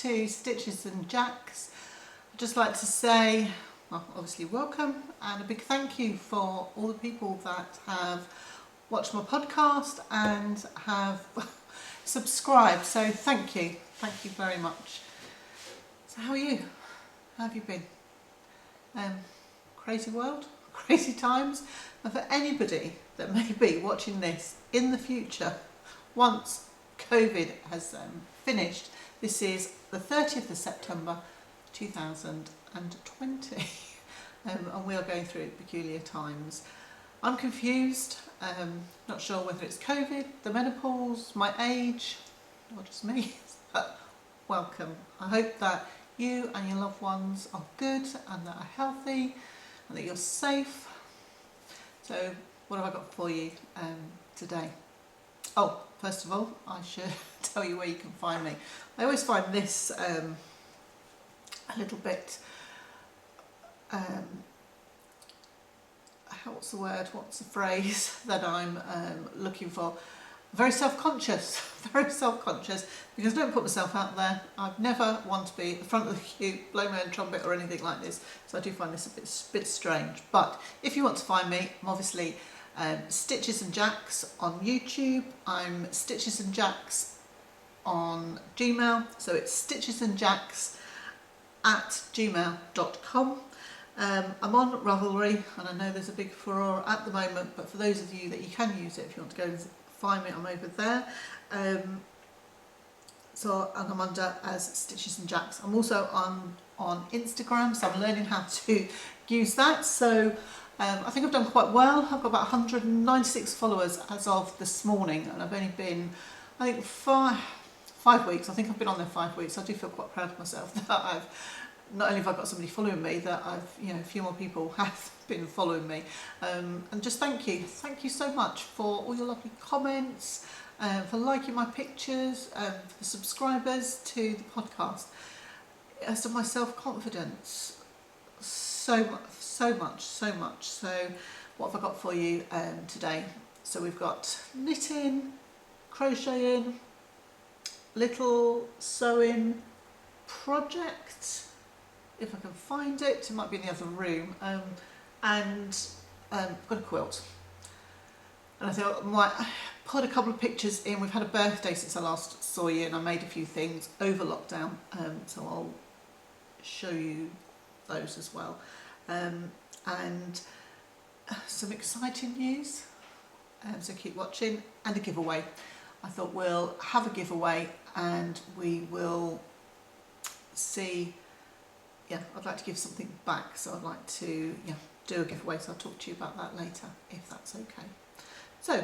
to Stitches and Jacks. I'd just like to say, well, obviously welcome, and a big thank you for all the people that have watched my podcast and have subscribed. So thank you very much. So how are you? How have you been? Crazy world, crazy times, and for anybody that may be watching this in the future, once COVID has finished, this is the 30th of September 2020, and we are going through peculiar times. I'm confused, not sure whether it's COVID, the menopause, my age, or just me, but welcome. I hope that you and your loved ones are good and that are healthy and that you're safe. So what have I got for you today? Oh, first of all, I should tell you where you can find me. I always find this a little bit, what's the word, what's the phrase that I'm looking for? Very self-conscious, because I don't put myself out there. I've never want to be at the front of the queue, blow my own trumpet or anything like this, so I do find this a bit strange. But if you want to find me, I'm obviously Stitches and Jacks on YouTube. I'm Stitches and Jacks on Gmail, so it's stitchesandjacks@gmail.com. I'm on Ravalry, and I know there's a big furore at the moment, but for those of you that you can use it, if you want to go and find me, I'm over there. And I'm under as Stitches and Jacks. I'm also on Instagram, so I'm learning how to use that. So I think I've done quite well. I've got about 196 followers as of this morning, and I've only been, I think, five weeks. I think I've been on there 5 weeks. I do feel quite proud of myself that I've not only have I got somebody following me, that I've, a few more people have been following me, and just thank you so much for all your lovely comments, for liking my pictures, for the subscribers to the podcast. As to my self-confidence, so much. So what have I got for you today? So we've got knitting, crocheting, little sewing project, if I can find it. It might be in the other room, and I've got a quilt, and I thought I might put a couple of pictures in. We've had a birthday since I last saw you, and I made a few things over lockdown, so I'll show you those as well, and some exciting news, so keep watching, and a giveaway. I thought we'll have a giveaway and we will see. I'd like to give something back, so I'd like to do a giveaway, so I'll talk to you about that later, if that's okay. So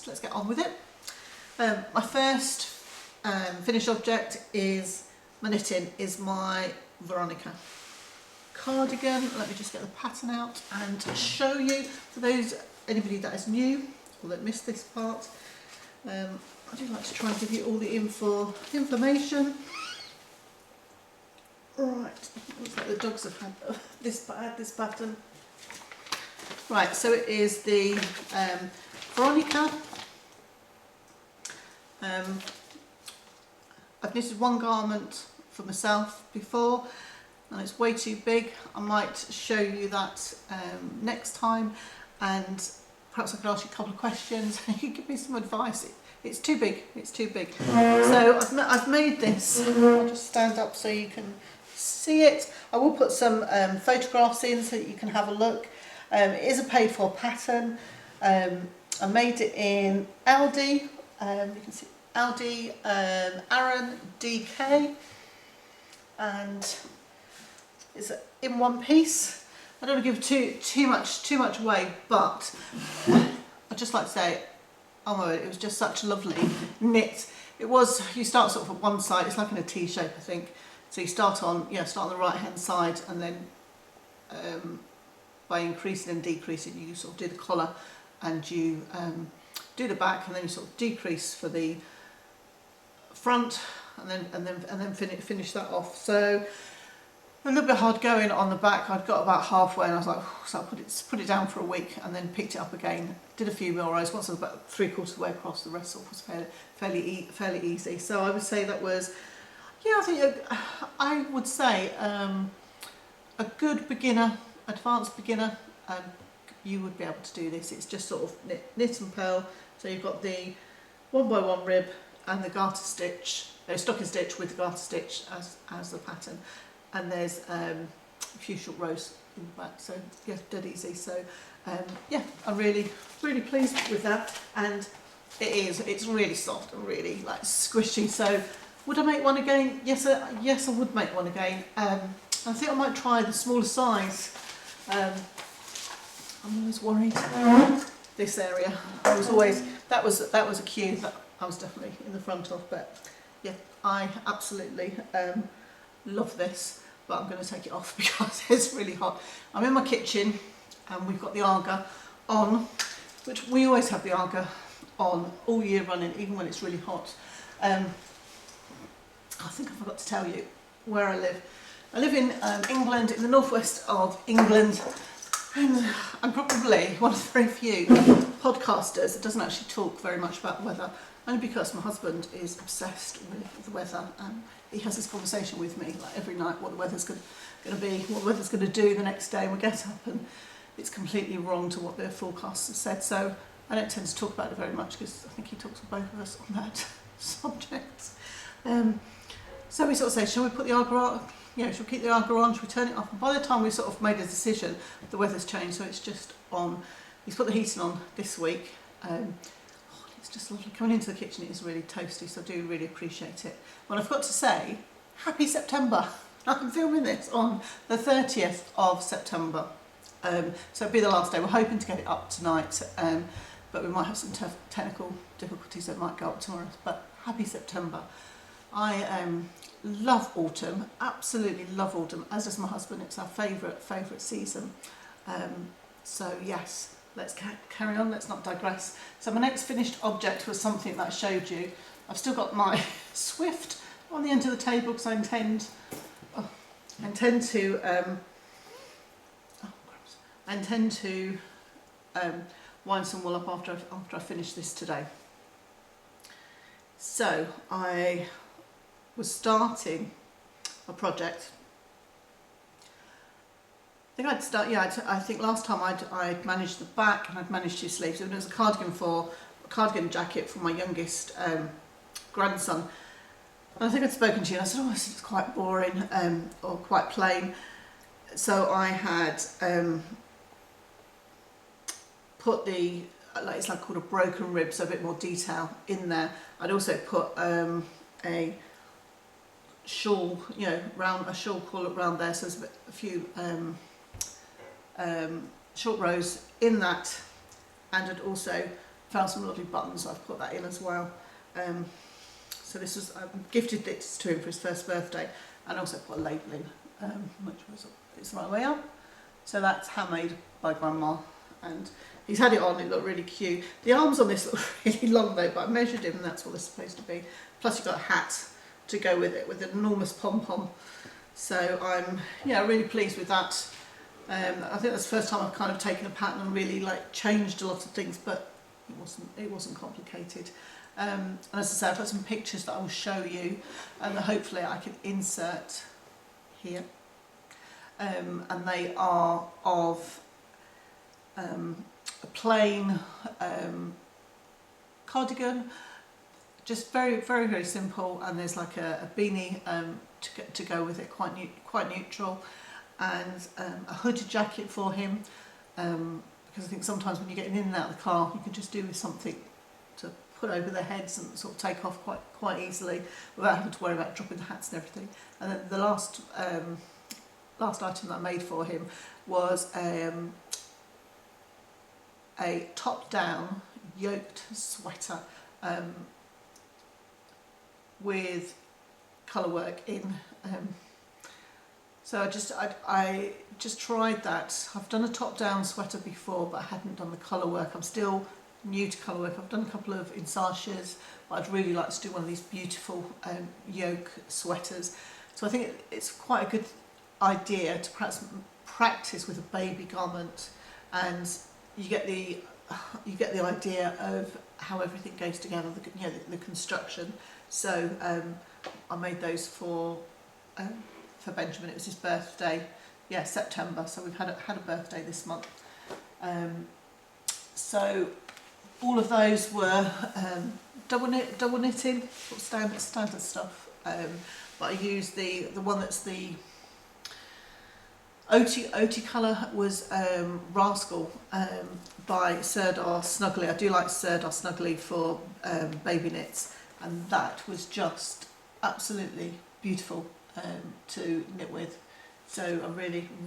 let's get on with it. My first finished object is my knitting, is my Veronika cardigan. Let me just get the pattern out and show you, for anybody that is new or that missed this part. I do like to try and give you all the information. Right, looks like the dogs have had this pattern. Right, so it is the Veronika. I've knitted one garment for myself before, and it's way too big. I might show you that next time, and perhaps I could ask you a couple of questions and you give me some advice. It's too big. So I've made this. I'll just stand up so you can see it. I will put some photographs in so that you can have a look. It is a paid for pattern. I made it in Aldi. You can see Aldi, Aran DK, and it's in one piece. I don't want to give too much away, but I'd just like to say, oh my word, it was just such lovely knit. You start sort of at one side. It's like in a T shape, I think. So you start on the right hand side, and then by increasing and decreasing, you sort of do the collar, and you do the back, and then you sort of decrease for the front, and then finish that off. So a little bit hard going on the back. I'd got about halfway, and I was like, so I put it down for a week, and then picked it up again. Did a few mill rows. Once I was about 3/4 of the way across, the rest was fairly easy. So I would say that was, Yeah, I think I would say a good beginner, advanced beginner, you would be able to do this. It's just sort of knit and purl. So you've got the 1x1 rib and the garter stitch, stocking stitch with the garter stitch as the pattern, and there's a few short rows in the back. So yeah, dead easy. So yeah, I'm really pleased with that, and it's really soft and really like squishy. So would I make one again? Yes, I would make one again. I think I might try the smaller size. I'm always worried. This area, I was always that was a cue that I was definitely in the front of. But yeah, I absolutely love this. But I'm going to take it off because it's really hot. I'm in my kitchen and we've got the Aga on, which we always have the Aga on all year running, even when it's really hot. I think I forgot to tell you where I live. I live in England, in the northwest of England, and I'm probably one of the very few podcasters that doesn't actually talk very much about the weather, only because my husband is obsessed with the weather. He has this conversation with me like every night, what the weather's going to be, what the weather's going to do the next day, and we get up and it's completely wrong to what the forecast has said. So I don't tend to talk about it very much because I think he talks to both of us on that subject. So we sort of say, shall we put the Aga on? You know, shall we keep the Aga on? Shall we turn it off? And by the time we sort of made a decision, the weather's changed, so it's just on. He's put the heating on this week. It's just lovely. Coming into the kitchen, it is really toasty, so I do really appreciate it. But I've got to say, happy September. I'm filming this on the 30th of September. So it'll be the last day. We're hoping to get it up tonight, but we might have some technical difficulties that might go up tomorrow. But happy September. I love autumn, absolutely love autumn, as does my husband. It's our favourite season. So yes, let's carry on, let's not digress. So my next finished object was something that I showed you. I've still got my Swift on the end of the table because I intend to wind some wool up after I finish this today. So I was starting a project. I think last time I'd managed the back and I'd managed 2 sleeves. It was a cardigan jacket for my youngest grandson. And I think I'd spoken to you and I said, oh, this is quite boring or quite plain. So I had put it's like called a broken rib, so a bit more detail in there. I'd also put a shawl, a shawl collar around there, so there's a few short rows in that, and I'd also found some lovely buttons, so I've put that in as well. So this was, I gifted this to him for his first birthday, and also put a label in, which was it's the right way up. So that's handmade by Grandma, and he's had it on, it looked really cute. The arms on this look really long though, but I measured him and that's what they're supposed to be. Plus you've got a hat to go with it, with an enormous pom-pom. So I'm really pleased with that. I think that's the first time I've kind of taken a pattern and really like changed a lot of things, but it wasn't complicated. And as I say, I've got some pictures that I will show you and that hopefully I can insert here. And they are of a plain cardigan, just very simple, and there's like a beanie to go with it, quite neutral, and a hooded jacket for him, because I think sometimes when you're getting in and out of the car you can just do with something to put over their heads and sort of take off quite easily without having to worry about dropping the hats and everything. And then the last item that I made for him was a top-down yoked sweater with colour work in. So I just tried that. I've done a top-down sweater before, but I hadn't done the colour work. I'm still new to colour work. I've done a couple of insarges, but I'd really like to do one of these beautiful yoke sweaters. So I think it's quite a good idea to perhaps practice with a baby garment, and you get the idea of how everything goes together, the construction. So I made those for Benjamin. It was his birthday, yeah, September, so we've had a birthday this month. So all of those were double knitting, sort of standard stuff, but I used the one that's the OT colour was Rascal by Serdar Snuggly. I do like Serdar Snuggly for baby knits, and that was just absolutely beautiful to knit with. So I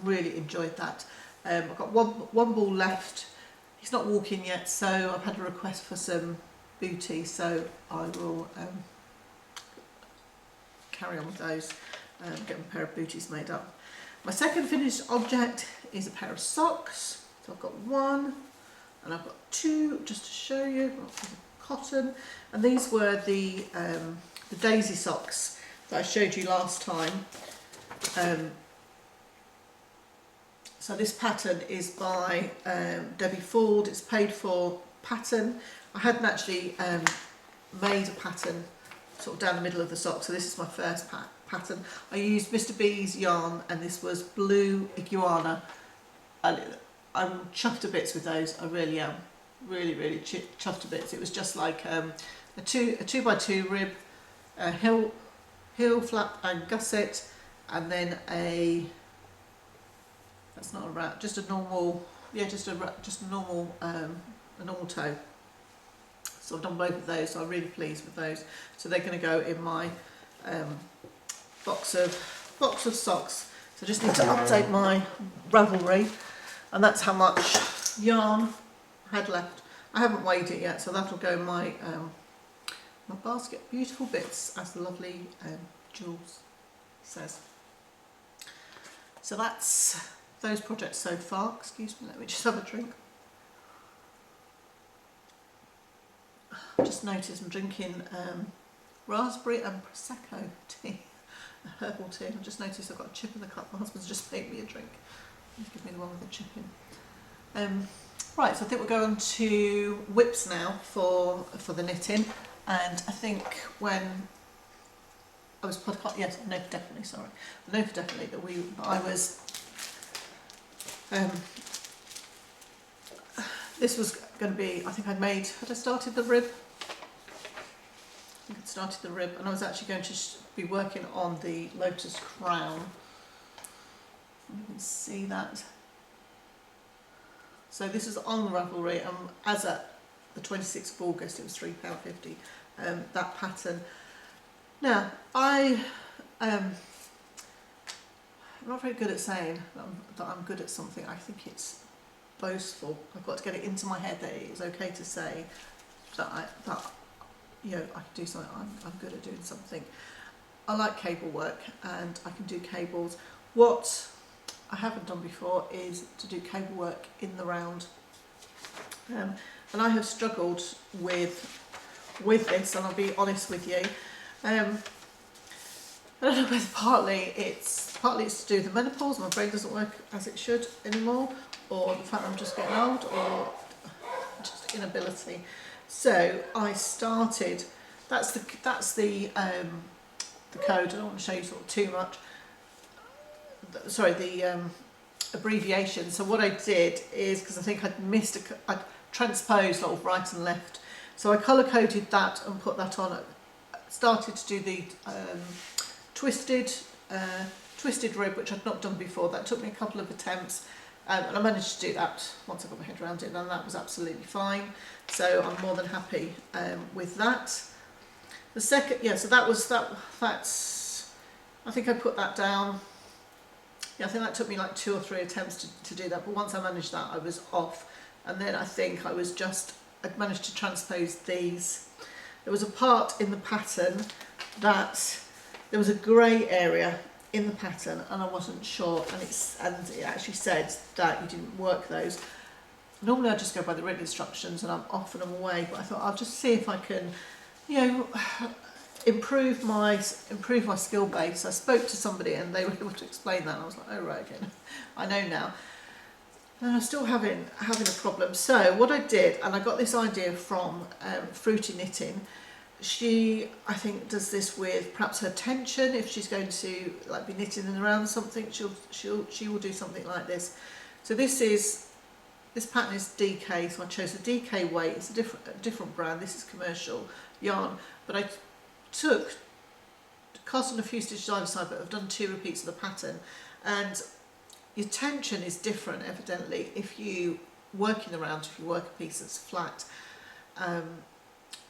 really enjoyed that. I've got one ball left. He's not walking yet, so I've had a request for some booty, so I will carry on with those, get a pair of booties made up. My second finished object is a pair of socks. So I've got one and I've got two, just to show you, cotton, and these were the daisy socks that I showed you last time. So this pattern is by Debbie Ford. It's paid for pattern. I hadn't actually made a pattern sort of down the middle of the sock, so this is my first pattern. I used Mr. B's yarn, and this was blue iguana. I'm chuffed to bits with those. I really am, really chuffed to bits. It was just like a 2x2 rib, heel flap and gusset, and then that's not a wrap, just a normal, yeah, just a normal toe. So I've done both of those, so I'm really pleased with those. So they're going to go in my box of socks. So I just need to update my Ravelry, and that's how much yarn I had left. I haven't weighed it yet, so that'll go in my my basket. Beautiful bits, as the lovely Jules says. So that's those projects so far. Excuse me, let me just have a drink. I just noticed I'm drinking raspberry and prosecco tea, a herbal tea. I just noticed I've got a chip in the cup. My husband's just made me a drink. He's given me the one with the chip in. Right, so I think we'll go on to whips now for the knitting. And I think when I was podcast, yes, I know for definitely, sorry, I know for definitely that I was. This was going to be, I think had I started the rib? I think I'd started the rib, and I was actually going to be working on the Lotus crown. You can see that. So this is on the Ravelry, and as at the 26th of August, it was £3.50, that pattern. Now, I'm not very good at saying that I'm good at something. I think it's boastful. I've got to get it into my head that it is okay to say that I can do something. I'm good at doing something. I like cable work, and I can do cables. What I haven't done before is to do cable work in the round, and I have struggled with this, and I'll be honest with you. I don't know whether partly it's to do with the menopause, my brain doesn't work as it should anymore, or the fact I'm just getting old, or just inability. So I started. That's the code. I don't want to show you sort of too much. Sorry, the abbreviation. So what I did is, because I think I'd transposed sort of right and left. So I colour coded that and put that on. Started to do the twisted rib, which I'd not done before. That took me a couple of attempts, and I managed to do that once I got my head around it, and that was absolutely fine. So I'm more than happy with that. The second, yeah, so that was that. That's, I think I put that down. Yeah, I think that took me like 2 or 3 attempts to do that. But once I managed that, I was off. And then I think I'd managed to transpose these. There was a part in the pattern that there was a grey area in the pattern, and I wasn't sure, and it actually said that you didn't work those. Normally I just go by the written instructions and I'm off and I'm away, but I thought I'll just see if I can, improve my skill base. I spoke to somebody and they were able to explain that, and I was like, oh right, okay, I know now. And I'm still having a problem. So what I did, and I got this idea from Fruity Knitting, she, I think, does this with perhaps her tension. If she's going to like be knitting around something, she will do something like this. So this pattern is DK, so I chose a DK weight. It's a different brand. This is commercial yarn, but I cast on a few stitches either side, but I've done 2 repeats of the pattern, and your tension is different evidently if you working around, if you work a piece that's flat.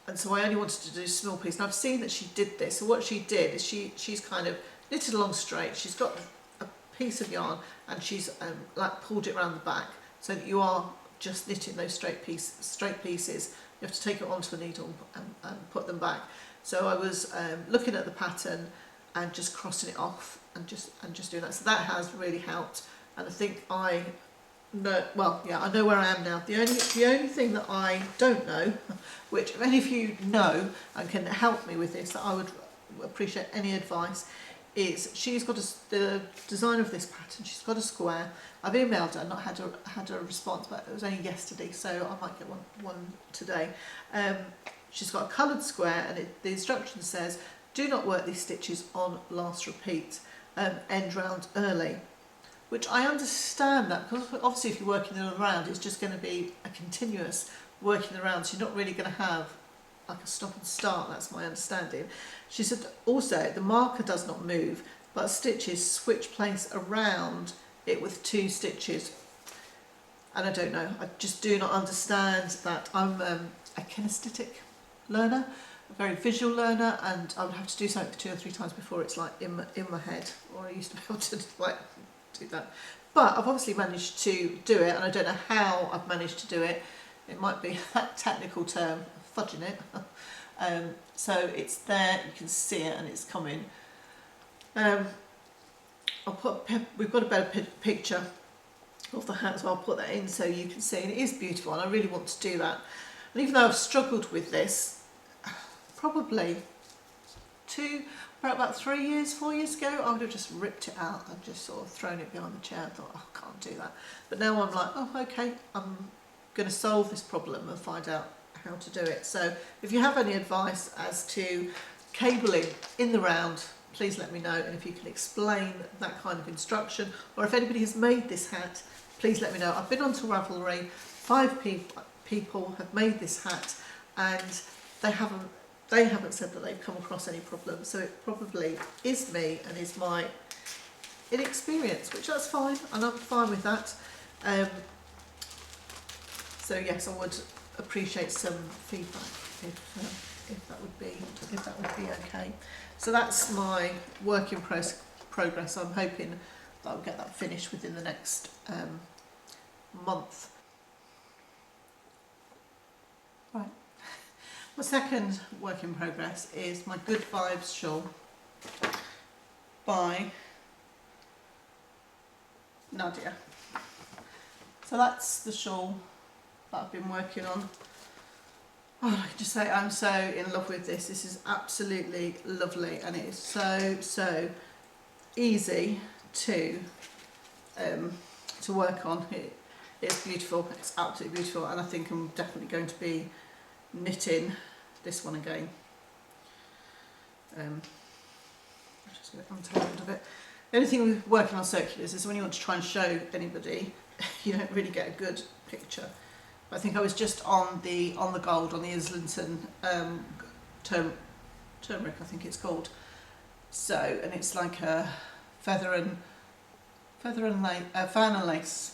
And so I only wanted to do a small piece, and I've seen that she did this. So what she did is she's kind of knitted along straight. She's got a piece of yarn and she's like pulled it around the back, so that you are just knitting those straight pieces. You have to take it onto the needle and put them back. So I was looking at the pattern and just crossing it off and just doing that. So that has really helped, and I think I know where I am now. The only thing that I don't know, which if any of you know and can help me with this, that I would appreciate any advice, is she's got the design of this pattern. She's got a square. I've emailed her, not had a response, but it was only yesterday, so I might get one today. She's got a coloured square, and the instruction says, do not work these stitches on last repeat, end round early. Which I understand that, because obviously if you're working them around, it's just going to be a continuous working around, so you're not really going to have like a stop and start. That's my understanding. She said also the marker does not move, but stitches switch place around it with 2 stitches. And I don't know, I just do not understand that. I'm a kinesthetic learner, a very visual learner, and I would have to do something 2 or 3 times before it's like in my head, or I used to be able to like do that. But I've obviously managed to do it, and I don't know how I've managed to do it. It might be that technical term, fudging it. So it's there, you can see it, and it's coming. We've got a better picture of the hat, so I'll put that in so you can see, and it is beautiful, and I really want to do that. And even though I've struggled with this, probably about 3 years, 4 years ago, I would have just ripped it out and just sort of thrown it behind the chair and thought, oh, I can't do that. But now I'm like, oh, okay, I'm going to solve this problem and find out how to do it. So if you have any advice as to cabling in the round, please let me know, and if you can explain that kind of instruction, or if anybody has made this hat, please let me know. I've been onto Ravalry, 5 people have made this hat, and they haven't said that they've come across any problems, so it probably is me and is my inexperience, which that's fine, and I'm fine with that. So yes, I would appreciate some feedback if that would be okay. So that's my work in progress. I'm hoping that I'll get that finished within the next month. Right. My second work in progress is my Good Vibes shawl by Nadia. So that's the shawl that I've been working on. Oh, I can just say I'm so in love with this. This is absolutely lovely, and it is so easy to work on. It's beautiful. It's absolutely beautiful, and I think I'm definitely going to be knitting this one again. I'm just going to untangle a bit. The only thing with working on circulars is when you want to try and show anybody, you don't really get a good picture. But I think I was just on the gold, on the Islington-Turmeric, I think it's called. So, and it's like a fan and lace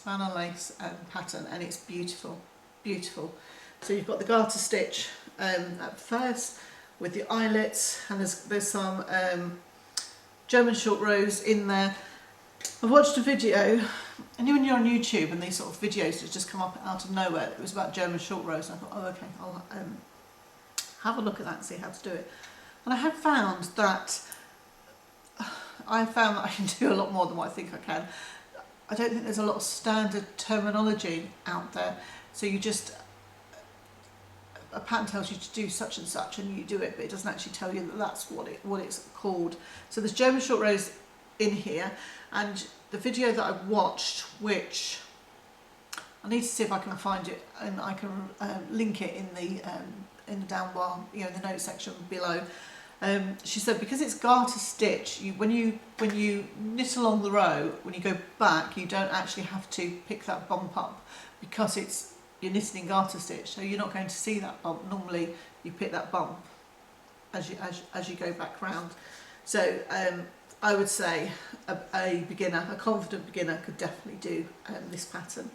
pattern, and it's beautiful, beautiful. So you've got the garter stitch at first with the eyelets, and there's some German short rows in there. I've watched a video, and when you're on YouTube and these sort of videos that just come up out of nowhere, it was about German short rows, and I thought, oh okay, I'll have a look at that and see how to do it. And I have found that I can do a lot more than what I think I can. I don't think there's a lot of standard terminology out there, so you just, a pattern tells you to do such and such and you do it, but it doesn't actually tell you that that's what it's called. So there's German short rows in here, and the video that I watched, which I need to see if I can find it and I can link it in the in the down bar, you know, in the notes section below. She said because it's garter stitch, when you knit along the row, when you go back, you don't actually have to pick that bump up because you're knitting in garter stitch, so you're not going to see that bump. Normally you pick that bump as you go back round. So I would say a beginner, a confident beginner, could definitely do this pattern.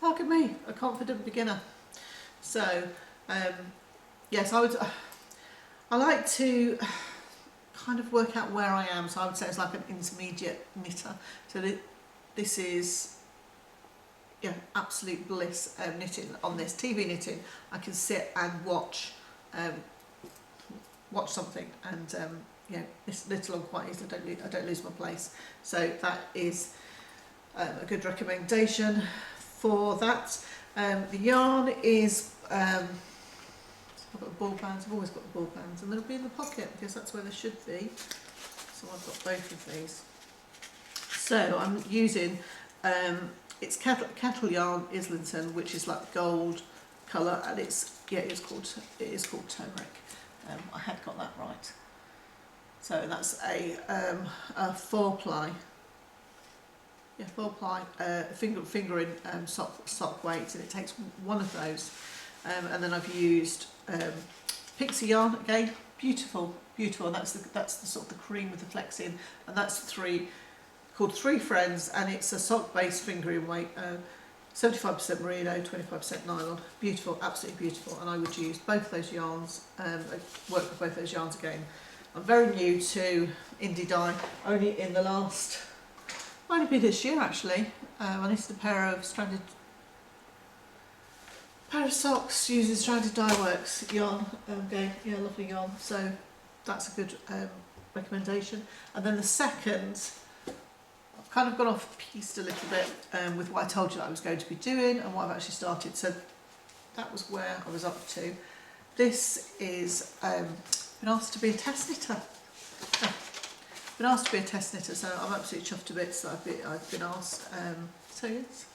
Look at me, a confident beginner. So yes, I like to kind of work out where I am, so I would say it's like an intermediate knitter. So this is, yeah, absolute bliss knitting on this. TV knitting, I can sit and watch something and you know, knit along quite easily. I don't lose my place. So that is a good recommendation for that. The yarn is I've got the ball bands. I've always got the ball bands, and they'll be in the pocket because that's where they should be. So I've got both of these. So I'm using it's Kettle yarn Islington, which is like gold colour, and it is called turmeric. I had got that right. So that's a 4-ply. Yeah, 4-ply fingering sock weight, and it takes one of those. And then I've used Pixie yarn again, beautiful, and that's the sort of the cream with the flex in, and that's called Three Friends, and it's a sock-based fingering weight, 75% merino, 25% nylon. Beautiful, absolutely beautiful, and I would use both those yarns. I work with both those yarns again. I'm very new to indie dye, only in the last, might have been this year actually. I knitted a pair of socks using Stranded Dye Works yarn. Yeah, lovely yarn. So that's a good recommendation. And then the second, I've kind of gone off piste a little bit with what I told you that I was going to be doing and what I've actually started. So that was where I was up to. This is been asked to be a test knitter. Been asked to be a test knitter, so I'm absolutely chuffed to bits that I've been asked. So yes.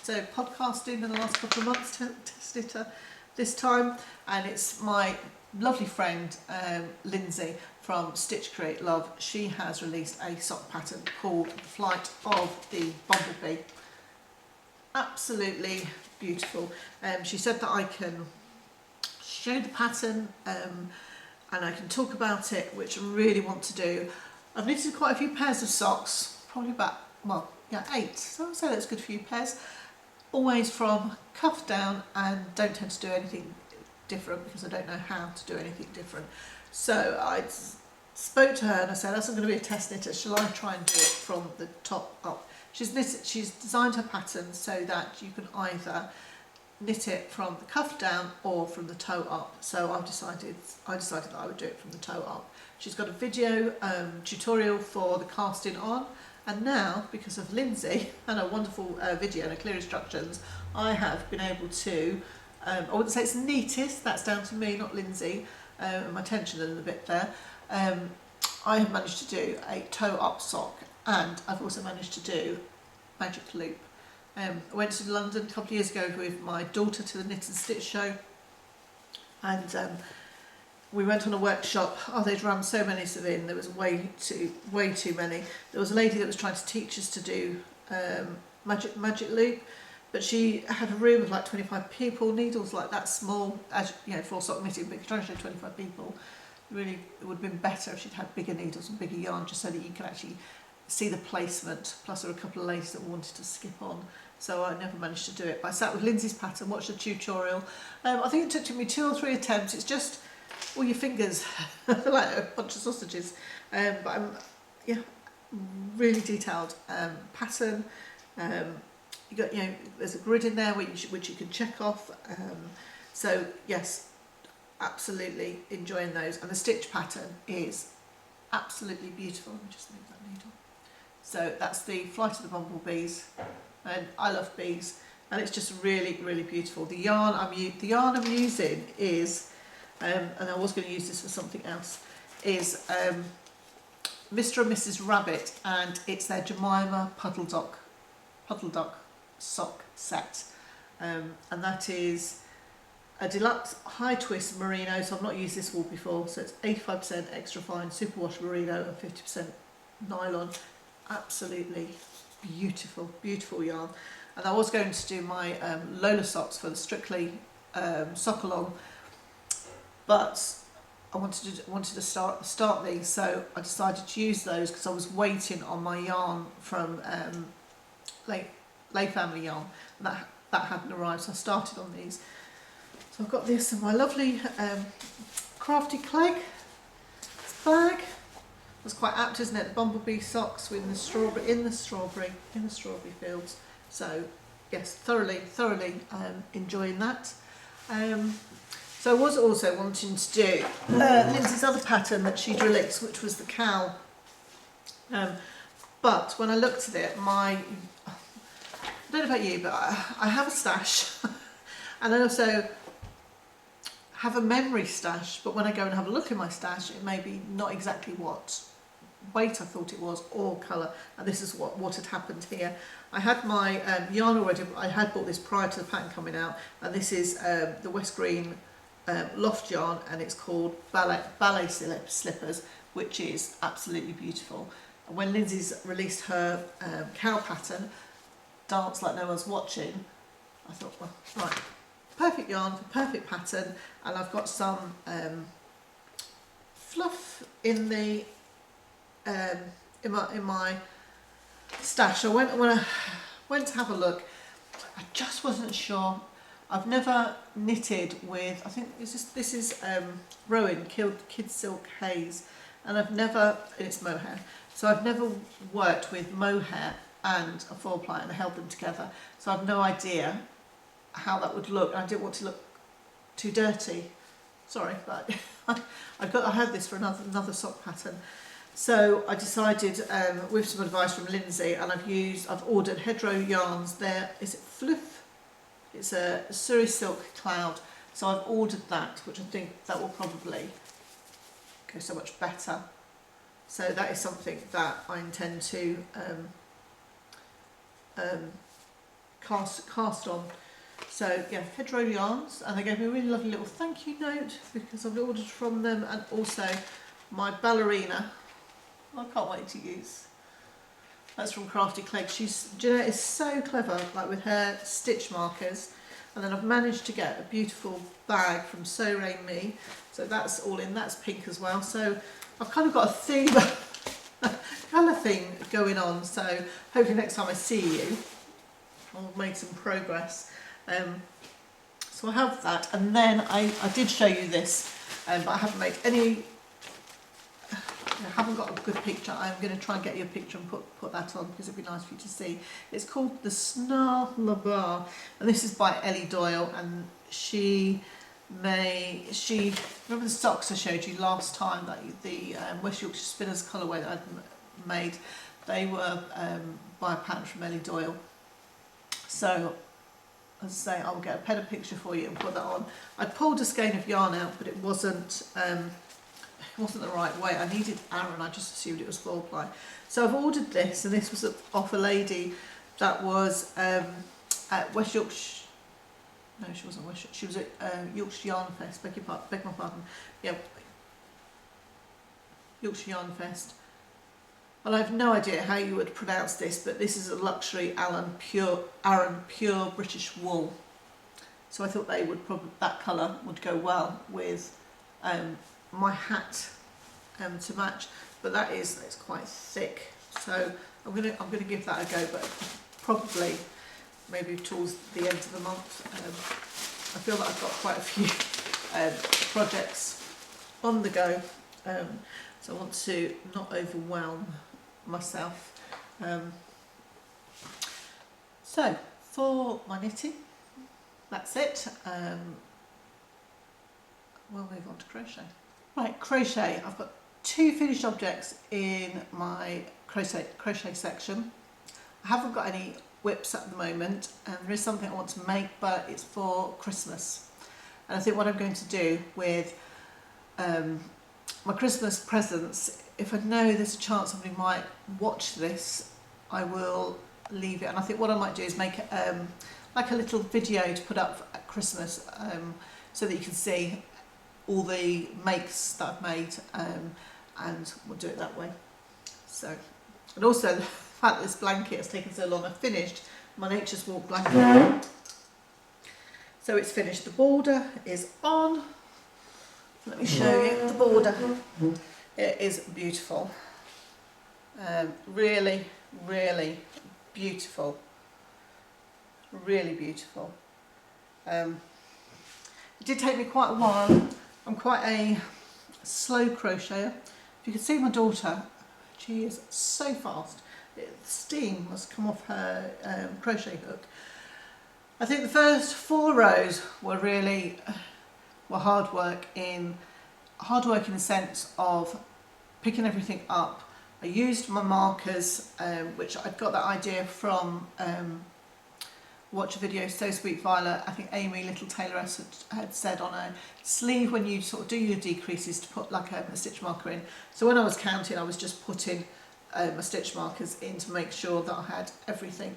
So podcasting in the last couple of months, test knitter this time, and it's my lovely friend Lindsay from Stitch Create Love. She has released a sock pattern called The Flight of the Bumblebee. Absolutely beautiful. She said that I can show the pattern and I can talk about it, which I really want to do. I've knitted quite a few pairs of socks, probably about, well, yeah, 8, so I'd say that's a good few pairs. Always from cuff down, and don't tend to do anything different because I don't know how to do anything different. So I spoke to her and I said, as I'm going to be a test knitter, shall I try and do it from the top up? She's designed her pattern so that you can either knit it from the cuff down or from the toe up. So I decided that I would do it from the toe up. She's got a video tutorial for the casting on, and now, because of Lindsay and a wonderful video and a clear instructions, I have been able to, I wouldn't say it's the neatest, that's down to me, not Lindsay, and my tension a little bit there. I have managed to do a toe up sock, and I've also managed to do magic loop. I went to London a couple of years ago with my daughter to the Knit and Stitch show, and we went on a workshop. Oh, they'd run so many of in. There was way too many. There was a lady that was trying to teach us to do magic loop, but she had a room of like 25 people, needles like that small, as you know, for sock knitting. But if you're trying to show 25 people, really it would have been better if she'd had bigger needles and bigger yarn, just so that you can actually see the placement. Plus, there were a couple of ladies that wanted to skip on, so I never managed to do it. But I sat with Lindsay's pattern, watched the tutorial. I think it took me 2 or 3 attempts. It's just all your fingers, like a bunch of sausages. But I'm, yeah, really detailed pattern. You got, you know, there's a grid in there which you can check off. So yes, absolutely enjoying those. And the stitch pattern is absolutely beautiful. Let me just move that needle. So that's the Flight of the Bumblebees, and I love bees, and it's just really, really beautiful. The yarn I'm using is, and I was going to use this for something else, is Mr. and Mrs. Rabbit, and it's their Jemima Puddle Duck sock set, and that is a deluxe high twist merino, so I've not used this wool before, so it's 85% extra fine superwash merino and 50% nylon. Absolutely beautiful, beautiful yarn. And I was going to do my Lola socks for the Strictly sock along, but I wanted to start these, so I decided to use those because I was waiting on my yarn from Lay Family yarn, and that hadn't arrived, so I started on these. So I've got this in my lovely Crafty Clegg bag. That's quite apt, isn't it? The Bumblebee socks with the strawberry in the strawberry fields. So yes, thoroughly enjoying that. So I was also wanting to do Lindsay's other pattern that she'd released, which was the cowl. But when I looked at it, I don't know about you, but I have a stash, and I also have a memory stash, but when I go and have a look at my stash, it may be not exactly what weight I thought it was or colour, and this is what had happened here. I had my yarn already. I had bought this prior to the pattern coming out, and this is the West Green loft yarn, and it's called ballet slippers, which is absolutely beautiful. And when Lindsay's released her cowl pattern, Dance Like No One's Watching, I thought, well, right, perfect yarn, perfect pattern. And I've got some fluff in the in my stash. So when I went to have a look, I just wasn't sure. I've never knitted with, I think this is Rowan Kid Silk Haze, and it's mohair, so I've never worked with mohair and a 4-ply and held them together, so I've no idea how that would look. I didn't want to look too dirty, sorry, but I had this for another sock pattern. So I decided, with some advice from Lindsay, and I've ordered Hedgerow yarns. There is it fluff. It's a Surrey Silk Cloud, so I've ordered that, which I think that will probably go so much better. So that is something that I intend to cast on. So yeah, Hedgerow yarns, and they gave me a really lovely little thank you note because I've ordered from them, and also my ballerina. I can't wait to use. That's from Crafty Clegg. Jeanette is so clever, like with her stitch markers. And then I've managed to get a beautiful bag from So Rain Me. So that's all in, that's pink as well. So I've kind of got a theme, colour thing going on. So hopefully next time I see you, I'll make some progress. So I have that. And then I did show you this, but I haven't made any, I haven't got a good picture. I'm going to try and get you a picture and put that on because it'd be nice for you to see. It's called the Snuggly, and this is by Elly Doyle, and she remember the socks I showed you last time, that the West Yorkshire Spinners colourway that I'd made. They were by a pattern from Elly Doyle. So as I say, I'll get a better picture for you and put that on. I pulled a skein of yarn out, but it wasn't the right way. I needed Aran, I just assumed it was 4-ply. So I've ordered this, and this was off a lady that was at West Yorkshire. No, she wasn't West Yorkshire. She was at Yorkshire Yarn Fest. Beg my pardon. Yeah, Yorkshire Yarn Fest. Well, I have no idea how you would pronounce this, but this is a luxury Aran pure British wool. So I thought that colour would go well with my hat to match, but it's quite thick, so I'm gonna give that a go, but probably maybe towards the end of the month. I feel that I've got quite a few projects on the go, so I want to not overwhelm myself. So for my knitting, that's it. We'll move on to crochet. Right, crochet. I've got 2 finished objects in my crochet section. I haven't got any whips at the moment, and there is something I want to make, but it's for Christmas. And I think what I'm going to do with my Christmas presents, if I know there's a chance somebody might watch this, I will leave it. And I think what I might do is make like a little video to put up at Christmas. so that you can see all the makes that I've made, and we'll do it that way. So, and also the fact that this blanket has taken so long, I finished my Nature's Walk blanket. So it's finished, the border is on. Let me show you the border. It is beautiful. Really, really beautiful. Really beautiful. It did take me quite a while. I'm quite a slow crocheter. If you can see my daughter, she is so fast. The steam must come off her crochet hook. I think the first 4 rows were really hard work in the sense of picking everything up. I used my markers, which I'd got that idea from watch a video, So Sweet Violet. I think Amy Little Taylor had said on a sleeve when you sort of do your decreases to put like a stitch marker in. So when I was counting, I was just putting my stitch markers in to make sure that I had everything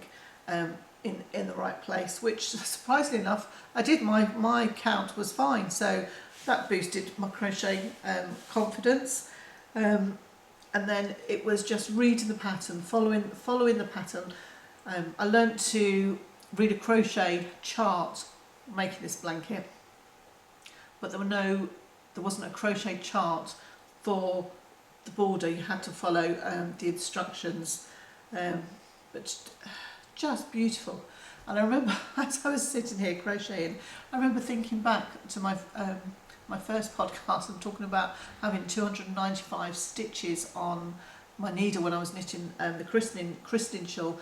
in the right place, which surprisingly enough I did. My count was fine, so that boosted my crochet confidence. And then it was just reading the pattern, following the pattern. I learnt to read a crochet chart making this blanket, but there wasn't a crochet chart for the border. You had to follow the instructions, but just beautiful. And I remember as I was sitting here crocheting, I remember thinking back to my my first podcast and talking about having 295 stitches on my needle when I was knitting the christening shawl.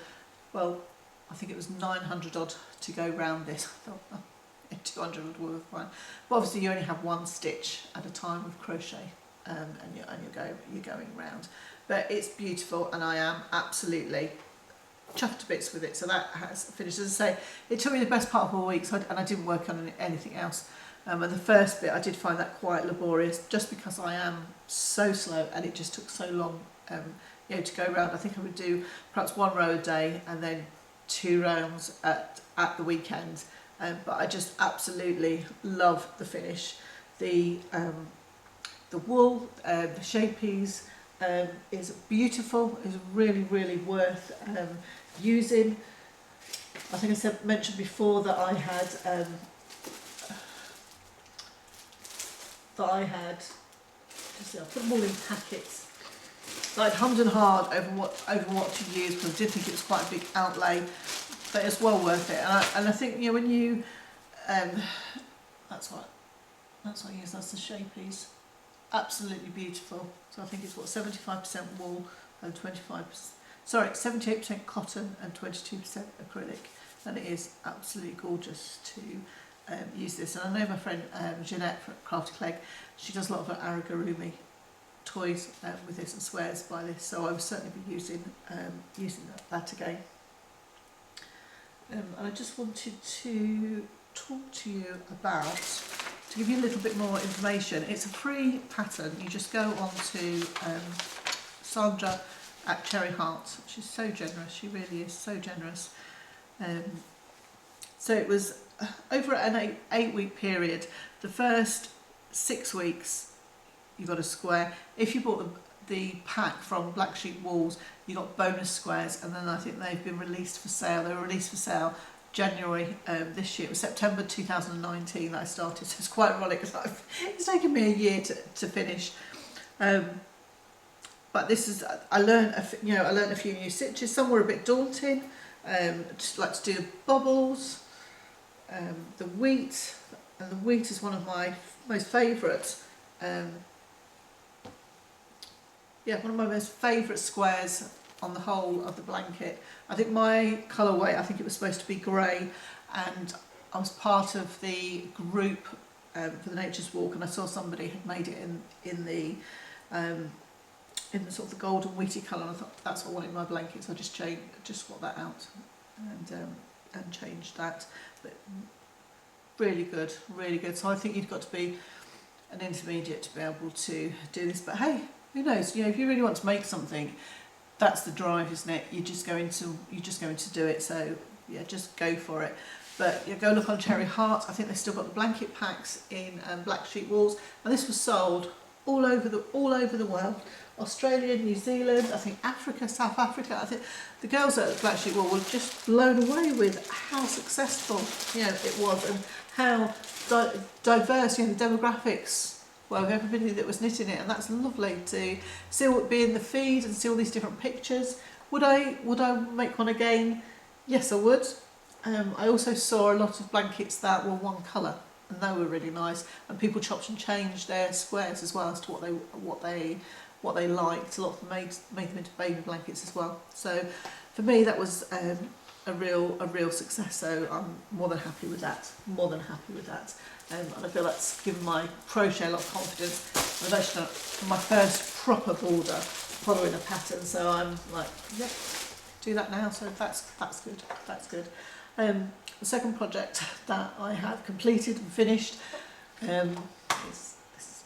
Well, I think it was 900 odd to go round this. I thought, oh, 200 would work fine. But obviously you only have 1 stitch at a time with crochet, and you're going round. But it's beautiful, and I am absolutely chuffed to bits with it. So that has finished. As I say, it took me the best part of 4 weeks, and I didn't work on anything else. And the first bit I did find that quite laborious, just because I am so slow and it just took so long to go around. I think I would do perhaps 1 row a day and then 2 rounds at the weekend. But I just absolutely love the finish. The wool, the Scheepjes is beautiful. Is really, really worth using. I think I mentioned before that I had I put them all in packets. I'd hummed and hawed over what to use, because I did think it was quite a big outlay, but it's well worth it. And I think when you that's what I use. That's the Scheepjes. Absolutely beautiful. So I think it's 75% wool and 78% cotton and 22% acrylic, and it is absolutely gorgeous to use this. And I know my friend Jeanette from Crafty, she does a lot of her amigurumi toys with this and swears by this, so I will certainly be using that again. And I just wanted to talk to you about, to give you a little bit more information. It's a free pattern. You just go on to Sandra at Cherry Heart. She's so generous. She really is so generous. So it was over an 8-week period. The first 6 weeks you got a square. If you bought the pack from Black Sheep Wools, you got bonus squares, and then I think they've been released for sale. They were released for sale January this year. It was September 2019 that I started, so it's quite ironic because it's taken me a year to finish. But this is, I learned a few new stitches. Some were a bit daunting. Just like to do bubbles, the wheat, and the wheat is one of my most favourite. One of my most favourite squares on the whole of the blanket. I think my colourway, I think it was supposed to be grey, and I was part of the group for the Nature's Walk, and I saw somebody had made it in the sort of the golden wheaty colour, and I thought that's what I wanted in my blanket, so I just swapped that out and changed that. But really good, really good. So I think you've got to be an intermediate to be able to do this, but hey, who knows? If you really want to make something, that's the drive, isn't it? You're just going to do it. So yeah, just go for it. But you go look on Cherry Heart. I think they've still got the blanket packs in black sheep wools, and this was sold all over the world. Australia, New Zealand, I think Africa, South Africa. I think the girls at Black Sheep Wool were just blown away with how successful, you know, it was, and how diverse, you know, the demographics were of everybody that was knitting it. And that's lovely to see it be in the feed and see all these different pictures. Would I make one again? Yes, I would. I also saw a lot of blankets that were one colour, and they were really nice. And people chopped and changed their squares as well as to what they liked. A lot of them made them into baby blankets as well. So for me, that was a real success. So I'm more than happy with that. And I feel that's given my crochet a lot of confidence. I've actually done my first proper border following a pattern. So I'm like, yep, do that now. So that's good. That's good. The second project that I have completed and finished is this.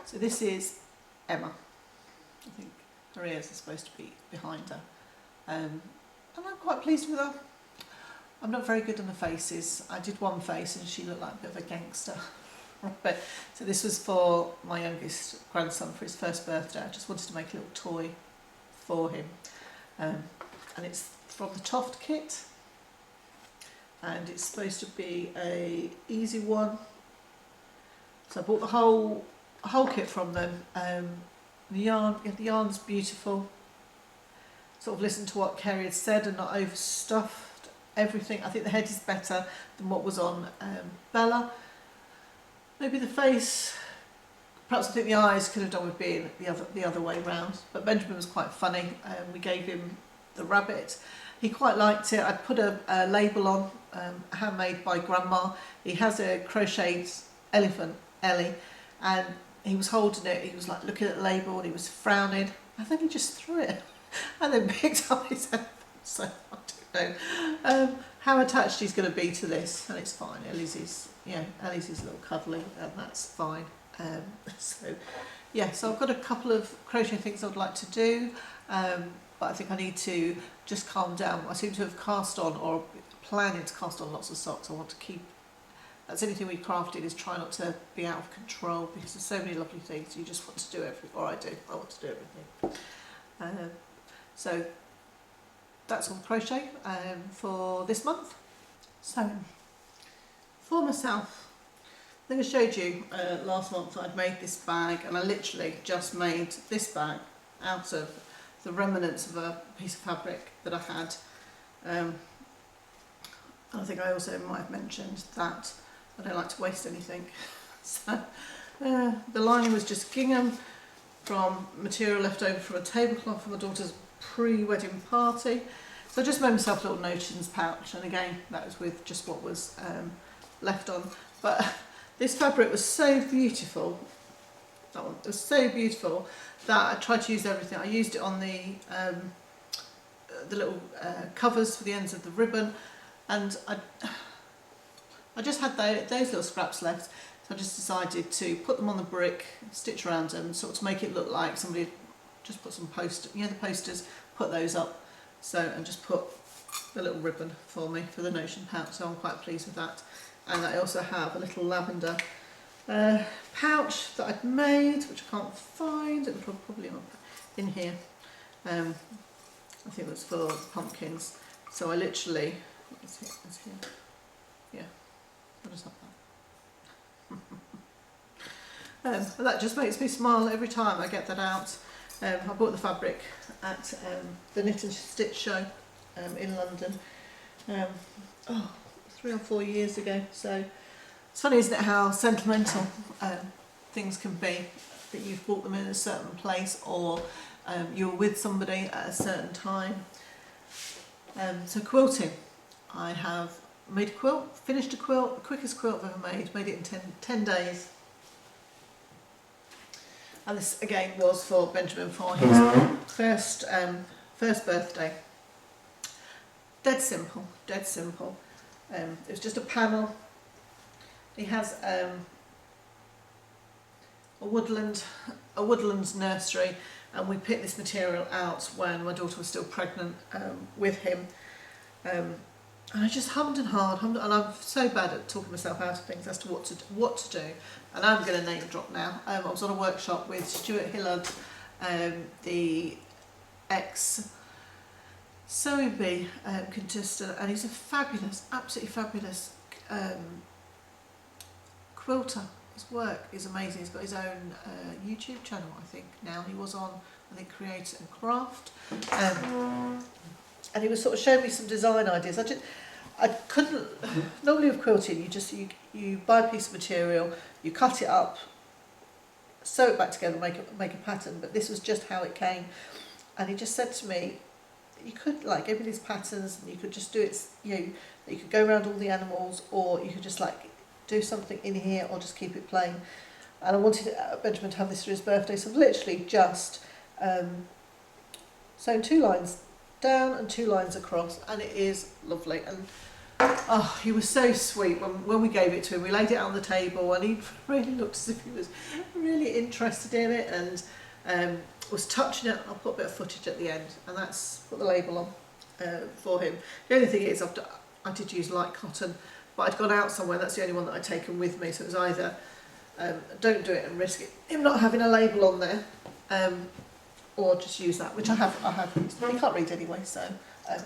So this is Emma. I think her ears are supposed to be behind her. And I'm quite pleased with her. I'm not very good on the faces. I did one face and she looked like a bit of a gangster. But so this was for my youngest grandson for his first birthday. I just wanted to make a little toy for him. And it's from the Toft kit. And it's supposed to be a easy one. So I bought the whole kit from them. The yarn's beautiful. Sort of listened to what Kerry had said and not overstuffed everything. I think the head is better than what was on Bella. Maybe the face, perhaps I think the eyes could have done with being the other way round. But Benjamin was quite funny. We gave him the rabbit. He quite liked it. I put a label on, handmade by Grandma. He has a crocheted elephant, Elly, and he was holding it. He was like looking at the label and he was frowning. And then he just threw it and then picked up his elephant. So I don't know how attached he's going to be to this, and it's fine. Elly's is a little cuddly, and that's fine. So I've got a couple of crochet things I'd like to do, but I think I need to just calm down. I seem to have cast on, or planning to cast on, lots of socks. I want to keep. That's the only thing we crafted, is try not to be out of control, because there's so many lovely things you just want to do everything. Or I want to do everything. So that's all crochet for this month. So for myself, I think I showed you last month I'd made this bag, and I literally just made this bag out of the remnants of a piece of fabric that I had. And I think I also might have mentioned that I don't like to waste anything. So the lining was just gingham from material left over from a tablecloth for my daughter's pre-wedding party. So I just made myself a little notions pouch, and again that was with just what was left on. But this fabric was so beautiful, that one was so beautiful, that I tried to use everything. I used it on the little covers for the ends of the ribbon, and I just had those little scraps left, so I just decided to put them on the brick, stitch around them, sort of to make it look like somebody just put some the posters, put those up, so, and just put the little ribbon for me for the notion pouch. So I'm quite pleased with that. And I also have a little lavender pouch that I'd made, which I can't find. It was probably in here. I think it was for pumpkins. So I literally, it's here. Yeah, I'll just have that. That just makes me smile every time I get that out. I bought the fabric at the Knit and Stitch show in London 3 or 4 years ago. So it's funny, isn't it, how sentimental things can be, that you've bought them in a certain place, or you're with somebody at a certain time. So quilting, I have made a quilt, finished a quilt, the quickest quilt I've ever made it in 10 days. And this again was for Benjamin for his first birthday. Dead simple, dead simple. It was just a panel. He has a woodland nursery and we picked this material out when my daughter was still pregnant with him. And I just hummed and hawed, and I'm so bad at talking myself out of things as to what to do. And I'm going to name drop now. I was on a workshop with Stuart Hillard, the ex-Sewing Bee contestant, and he's a fabulous, absolutely fabulous quilter. His work is amazing. He's got his own YouTube channel, I think, now. He was on, I think, Cretin-Lechene. And he was sort of showing me some design ideas. I couldn't, normally with quilting, you buy a piece of material, you cut it up, sew it back together, make a pattern, but this was just how it came. And he just said to me, you could give me these patterns, and you could just do it, you could go around all the animals, or you could just do something in here, or just keep it plain. And I wanted Benjamin to have this for his birthday, so I've literally just sewn 2 lines down and 2 lines across, and it is lovely. And oh, he was so sweet when we gave it to him. We laid it out on the table, and he really looked as if he was really interested in it, and was touching it. I'll put a bit of footage at the end, and that's put the label on for him. The only thing is, I did use light cotton, but I'd gone out somewhere. That's the only one that I'd taken with me, so it was either don't do it and risk him not having a label on there, or just use that, which I have used. He can't read anyway, so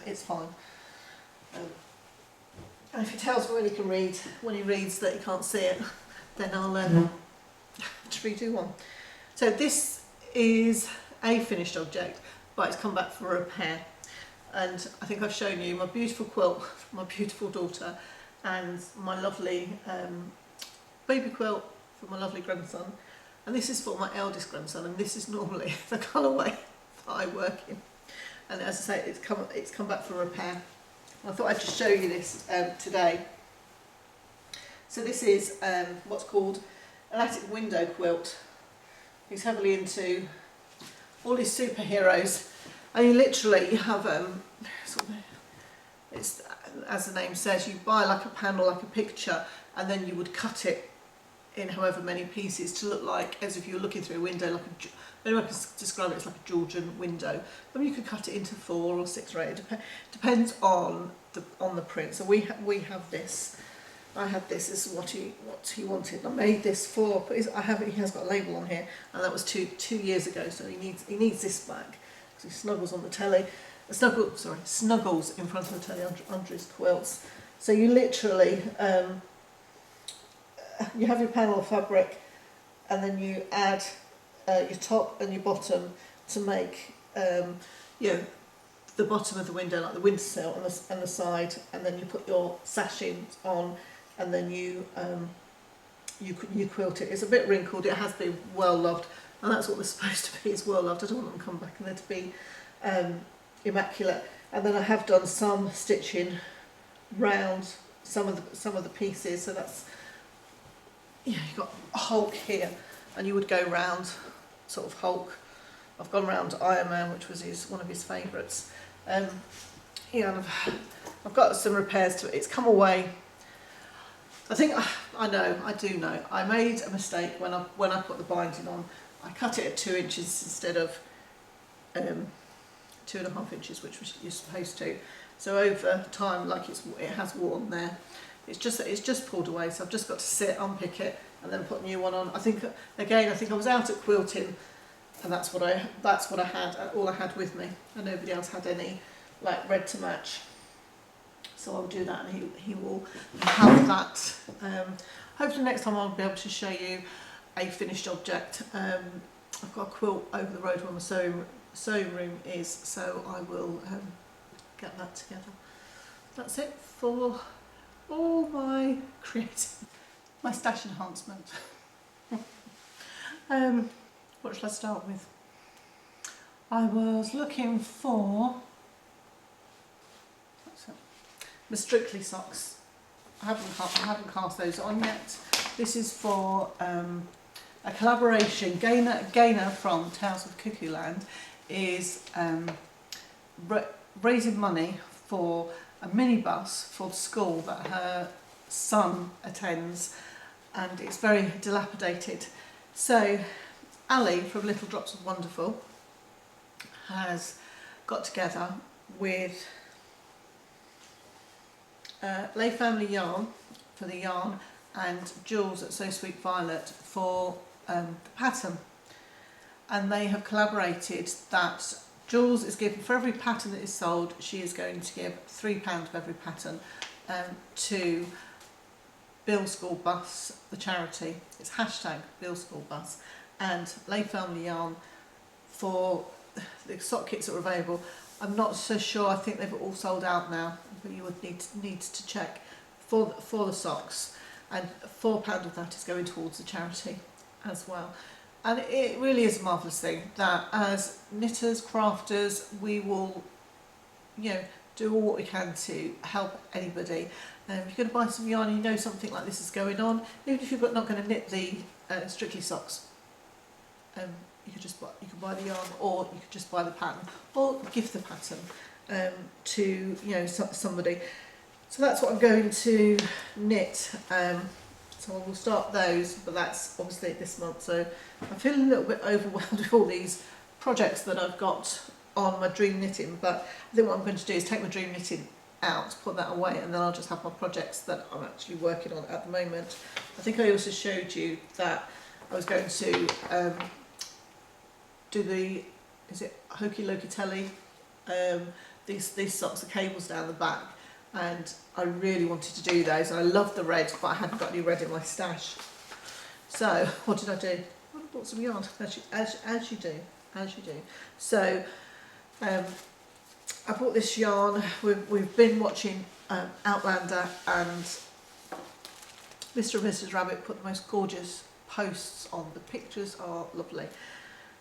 it's fine. And if he tells me when he can read, when he reads that he can't see it, then I'll have to redo one. So this is a finished object, but it's come back for repair. And I think I've shown you my beautiful quilt from my beautiful daughter, and my lovely baby quilt for my lovely grandson. And this is for my eldest grandson, and this is normally the colourway that I work in. And as I say, it's come back for repair. I thought I'd just show you this today. So this is what's called an attic window quilt. He's heavily into all his superheroes, and you literally have it's, as the name says, you buy like a panel, like a picture, and then you would cut it in however many pieces to look like as if you were looking through a window, like maybe I can describe it as like a Georgian window. But you could cut it into 4 or 6 or 8. It depends on the print. So we have this. I had this. This is what he wanted. I made this for. But he has got a label on here, and that was two years ago. So he needs this back because he snuggles on the telly. Snuggles in front of the telly under his quilts. So you literally you have your panel of fabric, and then you add your top and your bottom to make the bottom of the window, like the windowsill and the side, and then you put your sashing on, and then you quilt it. It's a bit wrinkled. It has been well loved, and that's what they're supposed to be. It's well loved. I don't want them to come back and they're to be immaculate. And then I have done some stitching round some of the pieces. So that's, you've got a Hulk here, and you would go round sort of Hulk. I've gone round Iron Man, which was one of his favourites. And I've got some repairs to it. It's come away. I think I do know. I made a mistake when I put the binding on. I cut it at 2 inches instead of 2.5 inches, which you're supposed to. So over time, it has worn there. It's just pulled away. So I've just got to sit, unpick it, and then put a new one on. I think I was out at quilting, and that's what I had. All I had with me, and nobody else had any red to match. So I'll do that, and he will have that. Hopefully next time I'll be able to show you a finished object. I've got a quilt over the road where my sewing room is, so I will get that together. That's it for all my my stash enhancement. What shall I start with? I was looking for my Strictly socks. I haven't cast those on yet. This is for a collaboration. Gaynor from Tales of Cuckoo Land is raising money for a minibus for the school that her son attends, and it's very dilapidated. So Elly from Little Drops of Wonderful has got together with Lay Family Yarn for the yarn and Jules at So Sweet Violet for the pattern, and they have collaborated that Jules is given, for every pattern that is sold, she is going to give £3 of every pattern to Bill School Bus, the charity. It's hashtag Bill School Bus. And Lay Family Yarn for the sock kits that are available. I'm not so sure, I think they've all sold out now, but you would need to check for the socks. And £4 of that is going towards the charity as well. And it really is a marvellous thing that as knitters, crafters, we will, you know, do all what we can to help anybody. If you're going to buy some yarn and you know something like this is going on, even if you're not going to knit the Strictly socks, you can buy the yarn, or you could just buy the pattern, or give the pattern to, you know, somebody. So that's what I'm going to knit. So I will start those, but that's obviously this month. So I'm feeling a little bit overwhelmed with all these projects that I've got on my dream knitting, but I think what I'm going to do is take my dream knitting out, put that away, and then I'll just have my projects that I'm actually working on at the moment. I think I also showed you that I was going to do the, is it Hokey Lokey Telly, these socks, the cables down the back, and I really wanted to do those, and I love the red, but I hadn't got any red in my stash. So what did I do? I bought some yarn, as you do. So I bought this yarn. We've been watching Outlander, and Mr. and Mrs. Rabbit put the most gorgeous posts on. The pictures are lovely,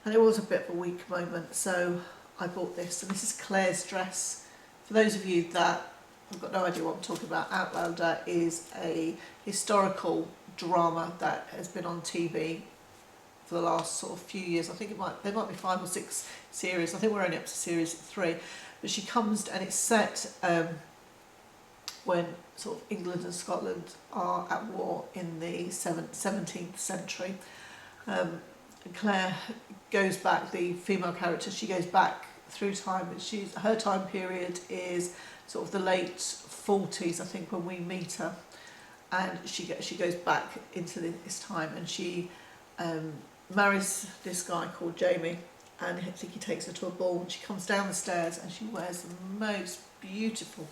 and it was a bit of a weak moment, so I bought this. And this is Claire's dress. For those of you that have got no idea what I'm talking about, Outlander is a historical drama that has been on TV for the last sort of few years. I think there might be 5 or 6 series. I think we're only up to series 3. But she comes, and it's set when sort of England and Scotland are at war in the 17th century. And Claire goes back, the female character, she goes back through time, and her time period is sort of the late 40s, I think, when we meet her, and she goes back into this time, and she marries this guy called Jamie, and I think he takes her to a ball, and she comes down the stairs and she wears the most beautiful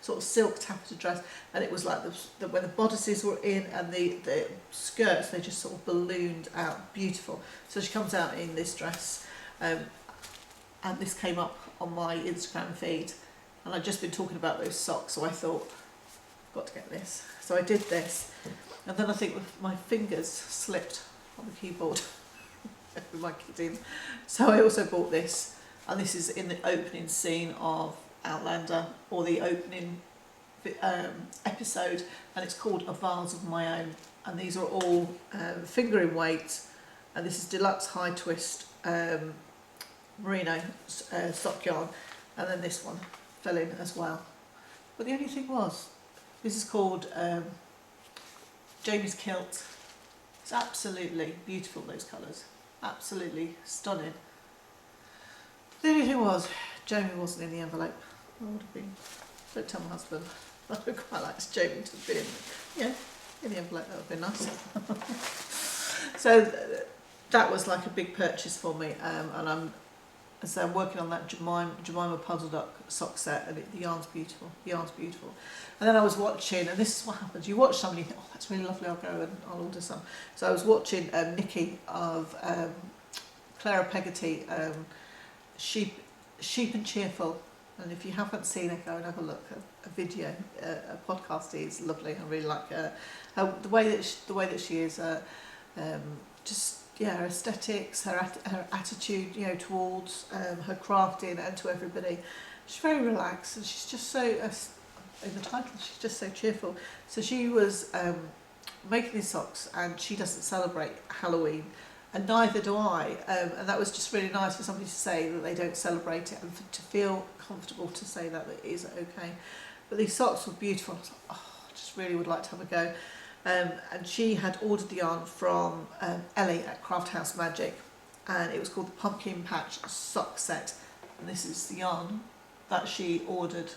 sort of silk taffeta dress, and it was like when the bodices were in and the skirts, they just sort of ballooned out, beautiful. So she comes out in this dress, and this came up on my Instagram feed, and I'd just been talking about those socks, so I thought, I've got to get this. So I did this, and then I think my fingers slipped on the keyboard with my kids. So I also bought this, and this is in the opening scene of Outlander, or the opening episode, and it's called A Vase of My Own, and these are all fingering weight, and this is deluxe high twist merino sock yarn, and then this one fell in as well. But the only thing was, this is called Jamie's Kilt. It's absolutely beautiful, those colours, absolutely stunning. The only thing was, Jamie wasn't in the envelope. I would have been, don't tell my husband, I would quite like Jamie to have been in the envelope, that would have been nice. So that was like a big purchase for me, and I'm working on that Jemima Puzzle Duck sock set, and the yarn's beautiful, And then I was watching, and this is what happens, you watch somebody, you think, oh, that's really lovely, I'll go and I'll order some. So I was watching Nikki of Clara Peggotty, Sheep and Cheerful, and if you haven't seen it, go and have a look. A video, a podcast is lovely. I really like her the way that she is, just her aesthetics, her attitude, you know, towards her crafting and to everybody. She's very relaxed, and she's just so in the title, she's just so cheerful. So she was making these socks, and she doesn't celebrate Halloween, and neither do I, and that was just really nice for somebody to say that they don't celebrate it, and to feel comfortable to say that it is okay. But these socks were beautiful. I was like, oh, I just really would like to have a go. And she had ordered the yarn from Elly at Craft House Magic, and it was called the Pumpkin Patch Sock Set, and this is the yarn that she ordered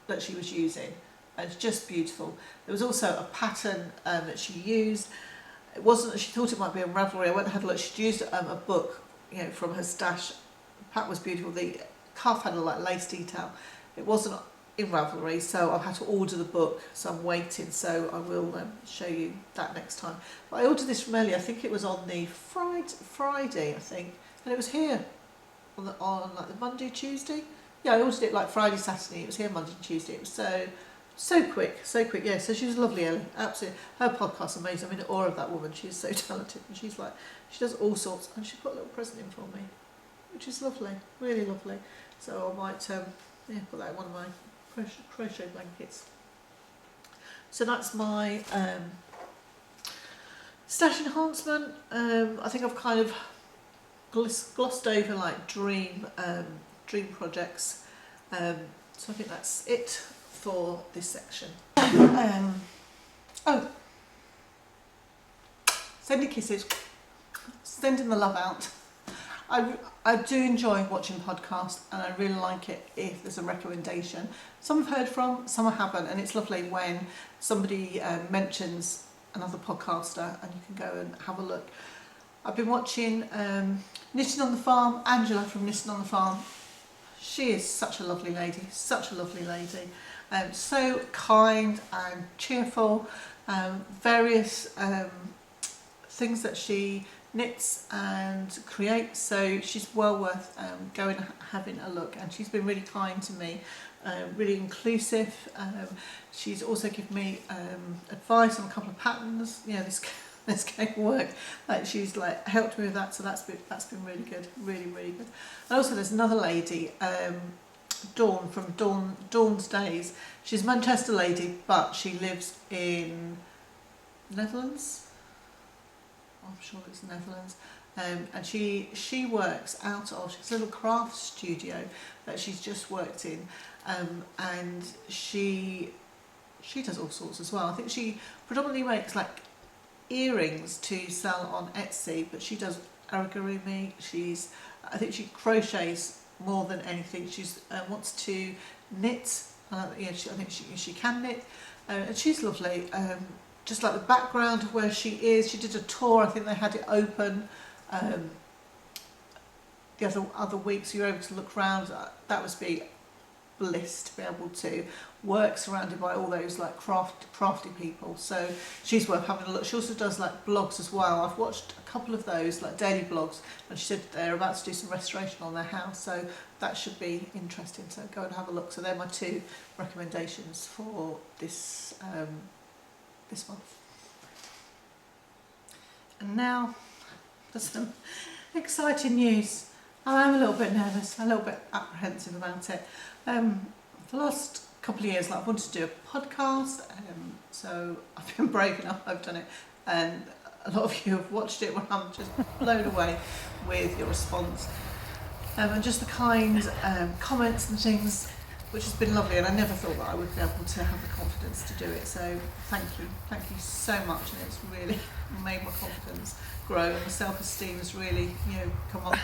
that she was using, and it's just beautiful. There was also a pattern that she used. It wasn't, she thought it might be a Ravalry. I went and had a look. She'd used a book, you know, from her stash. The pattern was beautiful. The cuff had a like lace detail. It wasn't in Ravalry, so I've had to order the book, so I'm waiting, so I will show you that next time. But I ordered this from Elly. I think it was on the Friday, I think, and it was here on like the Monday, Tuesday. Yeah, I ordered it like Friday, Saturday. It was here Monday and Tuesday. It was so quick. Yeah, so she was lovely, Elly. Absolutely. Her podcast's amazing. I'm in awe of that woman. She's so talented, and she's like, she does all sorts, and she put a little present in for me, which is lovely, really lovely. So I might yeah, put that in one of my crochet blankets. So that's my stash enhancement. I think I've kind of glossed over like dream projects. So I think that's it for this section. Oh, sending kisses, sending the love out. I do enjoy watching podcasts, and I really like it if there's a recommendation. Some I've heard from, some I haven't, and it's lovely when somebody mentions another podcaster and you can go and have a look. I've been watching Knitting on the Farm, Angela from Knitting on the Farm. She is such a lovely lady, such a lovely lady. So kind and cheerful. Various things that she knits and creates, so she's well worth going and having a look, and she's been really kind to me, really inclusive. She's also given me advice on a couple of patterns. You know, this cake work, like she's like helped me with that, so that's been really good, really good. And also there's another lady, Dawn from Dawn's Days. She's a Manchester lady, but she lives in Netherlands. I'm sure it's Netherlands, and she works out of, she's a little craft studio that she's just worked in, and she does all sorts as well. I think she predominantly makes like earrings to sell on Etsy, but she does origami. I think she crochets more than anything. She's wants to knit. Yeah, I think she can knit, and she's lovely. Just like the background of where she is. She did a tour, I think they had it open the other week, so you're able to look around. That must be bliss to be able to work surrounded by all those like crafty people. So she's worth having a look. She also does like blogs as well. I've watched a couple of those, like daily blogs, and she said they're about to do some restoration on their house, so that should be interesting, so go and have a look. So they're my two recommendations for this this month. And now for some exciting news. I'm a little bit nervous, a little bit apprehensive about it. For the last couple of years, like, I've wanted to do a podcast, so I've been brave enough, I've done it, and a lot of you have watched it, where I'm just blown away with your response, and just the kind comments and things, which has been lovely, and I never thought that I would be able to have the confidence to do it, so thank you so much, and it's really made my confidence grow, and my self-esteem has really, come on.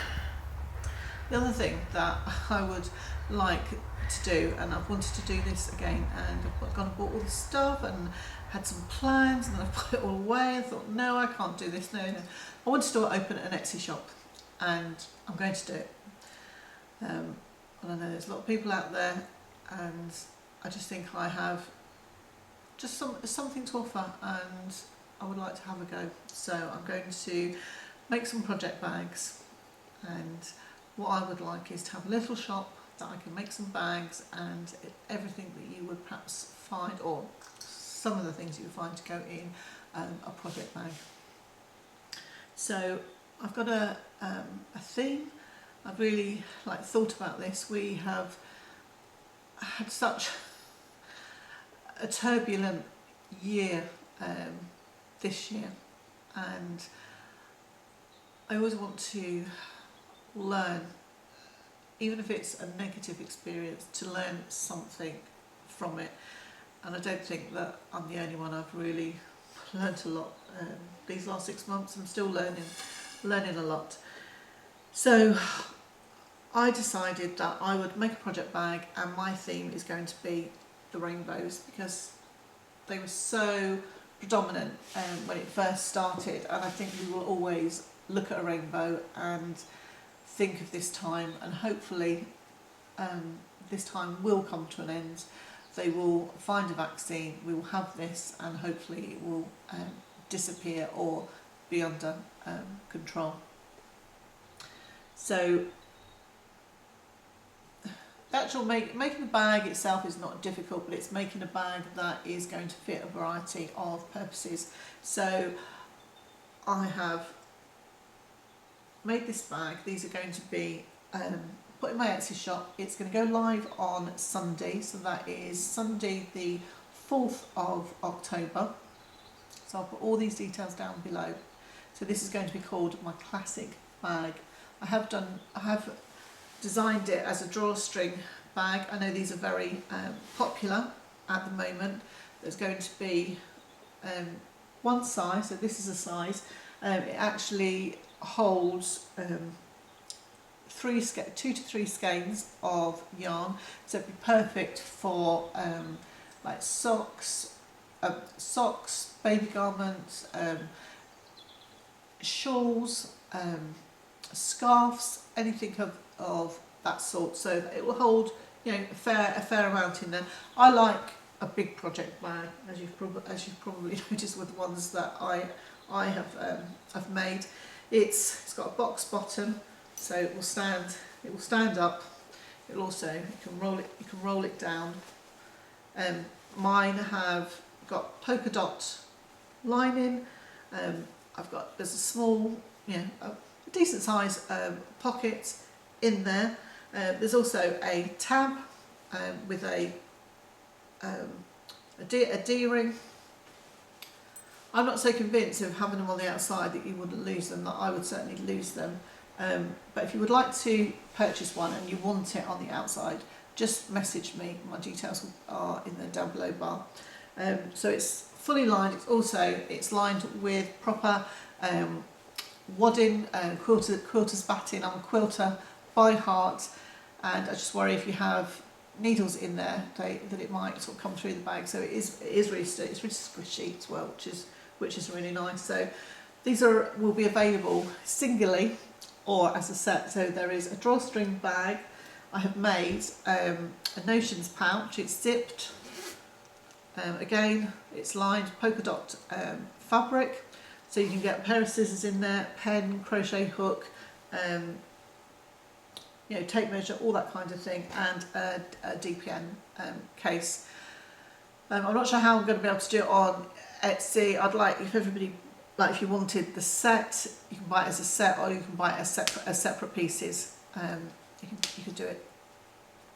The other thing that I would like to do, and I've wanted to do this again, and I've gone and bought all the stuff and had some plans, and then I put it all away and thought, no, I can't do this, no. I wanted to open an Etsy shop, and I'm going to do it. And I know there's a lot of people out there, and I just think I have just something to offer, and I would like to have a go. So I'm going to make some project bags, and what I would like is to have a little shop that I can make some bags and everything that you would perhaps find, or some of the things you would find to go in a project bag. So I've got a theme. I've really thought about this. We have had such a turbulent year this year, and I always want to learn, even if it's a negative experience, to learn something from it. And I don't think that I'm the only one. I've really learnt a lot these last 6 months. I'm still learning a lot. So I decided that I would make a project bag, and my theme is going to be the rainbows, because they were so predominant when it first started, and I think we will always look at a rainbow and think of this time, and hopefully this time will come to an end. They will find a vaccine, we will have this, and hopefully it will disappear or be under control. So the actual making the bag itself is not difficult, but it's making a bag that is going to fit a variety of purposes. So I have made this bag. These are going to be put in my Etsy shop. It's going to go live on Sunday, so that is Sunday the 4th of October. So I'll put all these details down below. So this is going to be called my classic bag. I have designed it as a drawstring bag. I know these are very popular at the moment. There's going to be one size, so this is a size. It actually holds 2 to 3 skeins of yarn, so it'd be perfect for like socks, baby garments, shawls, scarves, anything of that sort. So that it will hold, you know, a fair amount in there. I like a big project bag, as you've probably noticed with the ones that I have made. It's got a box bottom, so it will stand up. It'll also, you can roll it down. Mine have got polka dot lining. There's a small, a decent size pocket in there. There's also a tab with a D-ring. I'm not so convinced of having them on the outside that you wouldn't lose them, that I would certainly lose them. But if you would like to purchase one and you want it on the outside, just message me. My details are in the down below bar. So it's fully lined. It's lined with proper wadding, quilter's batting. I'm a quilter by heart, and I just worry if you have needles in there that it might sort of come through the bag. So it is really it's really squishy as well, which is really nice. So these will be available singly or as a set. So there is a drawstring bag. I have made a notions pouch. It's zipped. Again, it's lined polka dot fabric, so you can get a pair of scissors in there, pen, crochet hook, tape measure, all that kind of thing, and a DPN case. I'm not sure how I'm going to be able to do it on Etsy. I'd like if you wanted the set, you can buy it as a set, or you can buy it as separate pieces. You could do it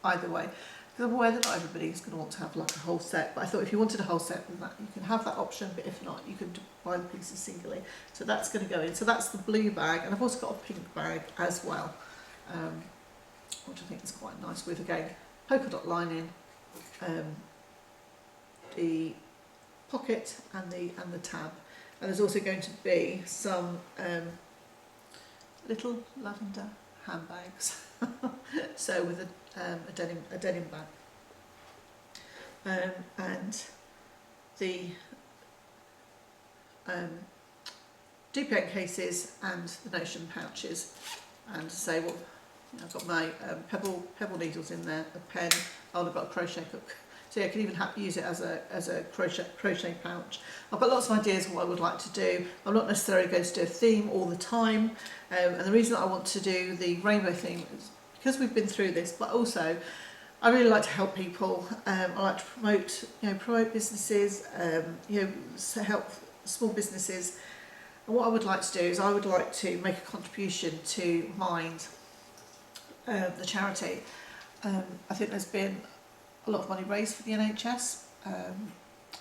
either way. Because I'm aware that not everybody's going to want to have like a whole set, but I thought if you wanted a whole set, then you can have that option, but if not, you could buy the pieces singly. So that's going to go in. So that's the blue bag, and I've also got a pink bag as well, which I think is quite nice, with, again, polka dot lining, the pocket and the tab. And there's also going to be some little lavender handbags, so with a denim bag, and the DPN cases and the notion pouches. And say, well, I've got my pebble needles in there, a pen. Oh, I've got a crochet hook. So yeah, I can even use it as a crochet pouch. I've got lots of ideas of what I would like to do. I'm not necessarily going to do a theme all the time, and the reason that I want to do the rainbow theme is because we've been through this, but also I really like to help people. I like to promote businesses, help small businesses. And what I would like to do is I would like to make a contribution to Mind, the charity. I think there's been a lot of money raised for the NHS, and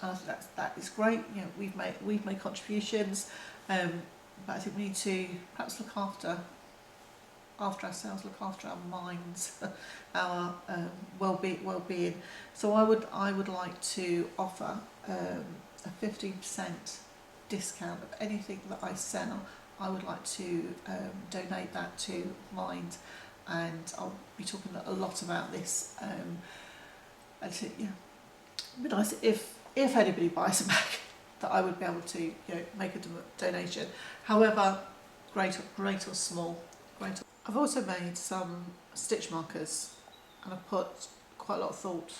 I think that is great. We've made contributions, but I think we need to perhaps look after ourselves, look after our minds, our well-being. So I would like to offer a 15% discount of anything that I sell I would like to donate that to Mind, and I'll be talking a lot about this. I think, yeah, it'd be nice if anybody buys a bag that I would be able to, you know, make a donation. However, great or small, great. I've also made some stitch markers, and I've put quite a lot of thought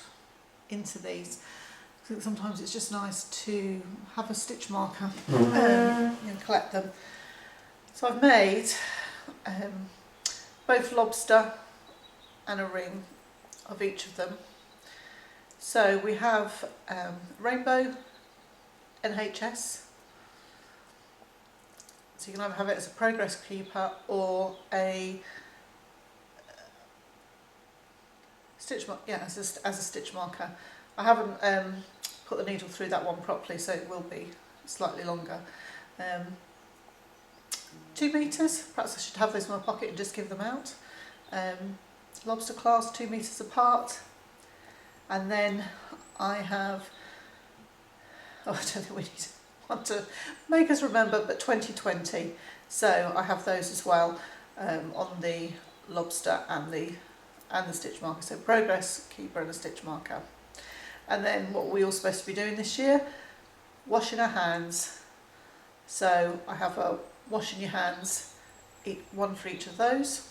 into these. I think sometimes it's just nice to have a stitch marker and collect them. So I've made both lobster and a ring of each of them. So we have rainbow NHS. So you can either have it as a progress keeper or a stitch marker. Yeah, as a stitch marker. I haven't put the needle through that one properly, so it will be slightly longer. 2 meters. Perhaps I should have those in my pocket and just give them out. Lobster clasp 2 meters apart, and then I have. Oh, I don't think we want to make us remember, but 2020. So I have those as well on the lobster and the stitch marker. So progress keeper and a stitch marker. And then what we're all supposed to be doing this year, washing our hands. So I have a washing your hands, one for each of those.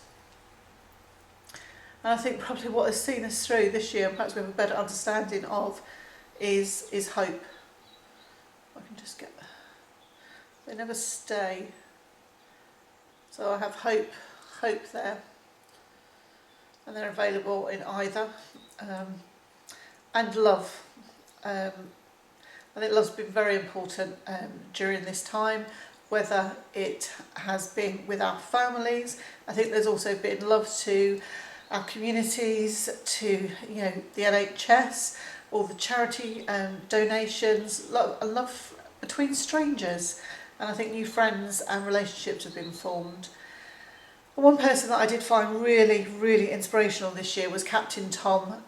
And I think probably what has seen us through this year, and perhaps we have a better understanding of, is hope. I can just get, they never stay. So I have hope there, and they're available in either. And love. I think love's been very important during this time, whether it has been with our families. I think there's also been love to our communities, to, you know, the NHS, all the charity donations, love between strangers, and I think new friends and relationships have been formed. One person that I did find really, really inspirational this year was Captain Tom.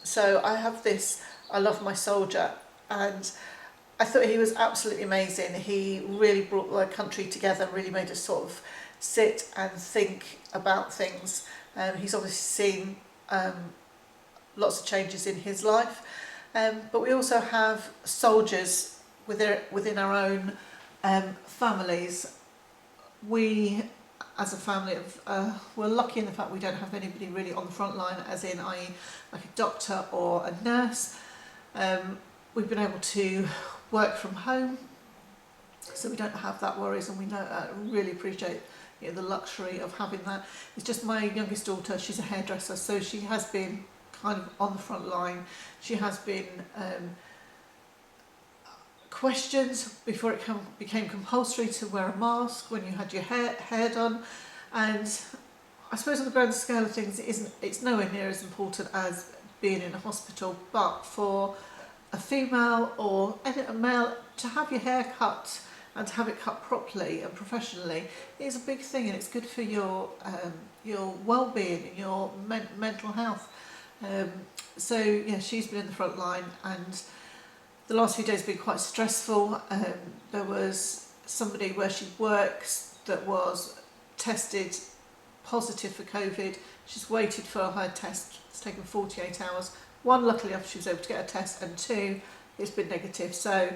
So I have this, I Love My Soldier, and I thought he was absolutely amazing. He really brought the country together, really made us sort of sit and think about things. He's obviously seen lots of changes in his life, but we also have soldiers within our own families. We, as a family, we're lucky in the fact we don't have anybody really on the front line, as in, i.e. like a doctor or a nurse. We've been able to work from home, so we don't have that worries, and we really appreciate, you know, the luxury of having that. It's just my youngest daughter, she's a hairdresser, so she has been kind of on the front line. She has been questions before it became compulsory to wear a mask when you had your hair done, and I suppose on the grand scale of things it's nowhere near as important as being in a hospital, but for a female or a male to have your hair cut and to have it cut properly and professionally is a big thing, and it's good for your well-being and your mental health. So yeah, she's been in the front line, and the last few days have been quite stressful. There was somebody where she works that was tested positive for COVID. She's waited for her test. It's taken 48 hours. One, luckily she was able to get a test, and two, it's been negative. So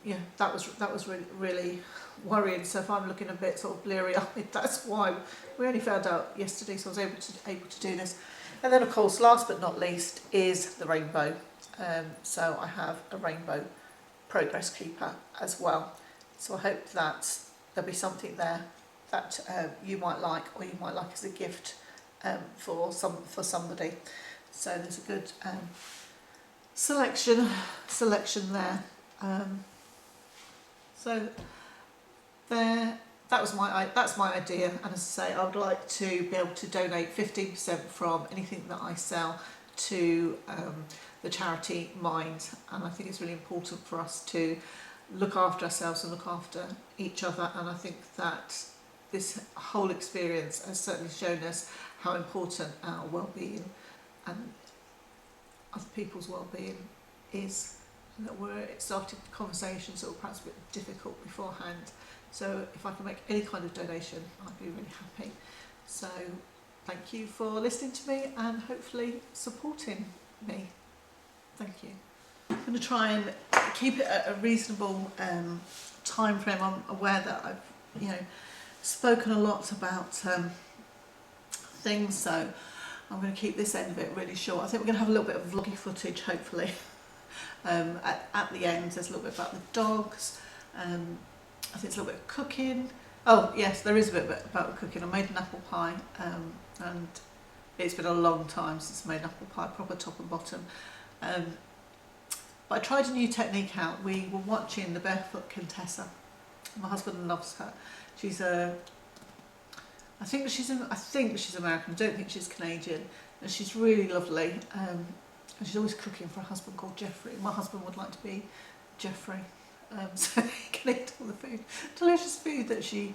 yeah, that was really, really worrying. So if I'm looking a bit sort of bleary-eyed, that's why we only found out yesterday, so I was able to do this. And then of course, last but not least, is the rainbow. So I have a rainbow progress keeper as well. So I hope that there'll be something there that you might like, or you might like as a gift for somebody. So there's a good selection there. So there. That's my idea, and as I say, I would like to be able to donate 15% from anything that I sell to the charity Mind, and I think it's really important for us to look after ourselves and look after each other, and I think that this whole experience has certainly shown us how important our well-being and other people's well-being is. that we're starting conversations that were perhaps a bit difficult beforehand. So if I can make any kind of donation, I'd be really happy. So thank you for listening to me and hopefully supporting me. Thank you. I'm going to try and keep it at a reasonable time frame. I'm aware that I've spoken a lot about things, so I'm going to keep this end of it really short. I think we're going to have a little bit of vloggy footage, hopefully. At the end, there's a little bit about the dogs. I think it's a little bit of cooking. Oh yes, there is a bit about the cooking. I made an apple pie, and it's been a long time since I made an apple pie, proper top and bottom. But I tried a new technique out. We were watching The Barefoot Contessa. My husband loves her. She's I think she's American. I don't think she's Canadian, and she's really lovely. And she's always cooking for a husband called Jeffrey. My husband would like to be Jeffrey, so he can eat all the food, delicious food that she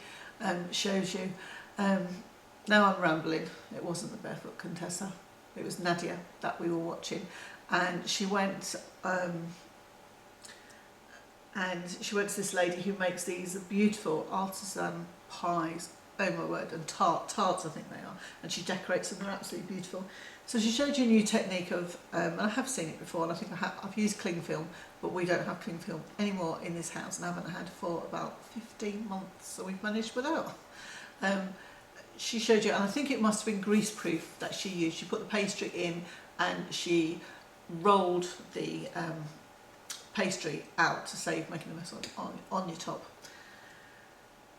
shows you. Now I'm rambling. It wasn't The Barefoot Contessa. It was Nadia that we were watching, and she went. And she went to this lady who makes these beautiful artisan pies. Oh my word, and tarts I think they are, and she decorates them. They're absolutely beautiful. So she showed you a new technique of, and I have seen it before, and I think I've used cling film, but we don't have cling film anymore in this house, and I haven't had for about 15 months, so we've managed without. She showed you, and I think it must have been grease proof that she used. She put the pastry in and she rolled the pastry out to save making a mess on your top.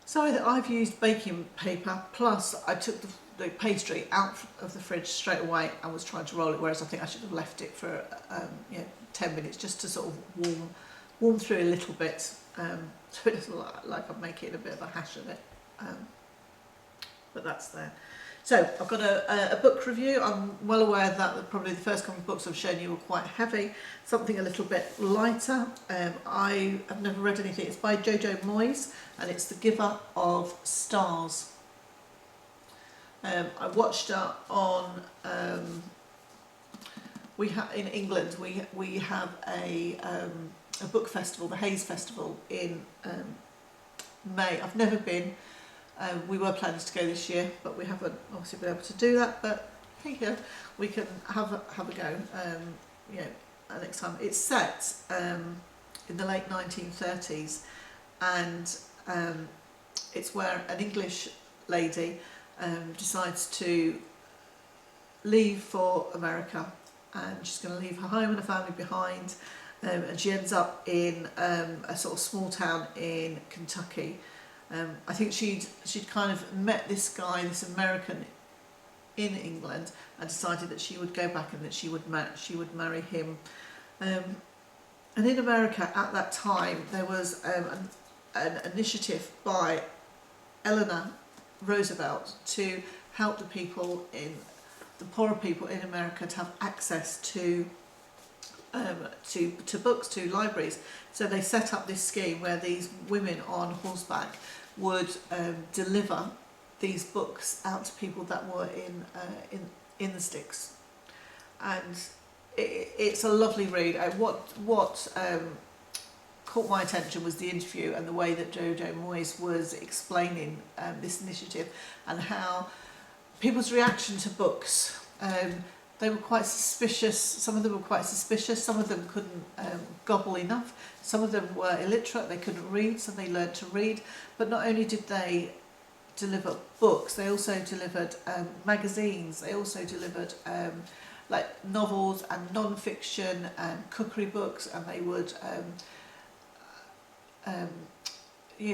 So I've used baking paper, plus I took the pastry out of the fridge straight away and was trying to roll it, whereas I think I should have left it for 10 minutes just to sort of warm through a little bit, so it doesn't look like I'm making a bit of a hash of it, but that's there. So I've got a book review. I'm well aware that probably the first couple of books I've shown you were quite heavy, something a little bit lighter. I have never read anything. It's by Jojo Moyes and it's The Giver of Stars. I watched her on, in England we have a book festival, the Hayes Festival in May. I've never been. We were planning to go this year, but we haven't obviously been able to do that. But hey, yeah, we can have a go. Next time. It's set in the late 1930s, and it's where an English lady decides to leave for America, and she's going to leave her home and her family behind, and she ends up in a sort of small town in Kentucky. I think she'd kind of met this guy, this American, in England, and decided that she would go back and that she would marry him. And in America at that time there was an initiative by Eleanor Roosevelt to help the poorer people in America to have access to books, to libraries. So they set up this scheme where these women on horseback would deliver these books out to people that were in the sticks, and it's a lovely read. What caught my attention was the interview and the way that Jojo Moyes was explaining this initiative and how people's reaction to books. They were quite suspicious. Some of them were quite suspicious. Some of them couldn't gobble enough. Some of them were illiterate. They couldn't read, so they learned to read. But not only did they deliver books, they also delivered magazines. They also delivered like novels and non-fiction and cookery books, and they would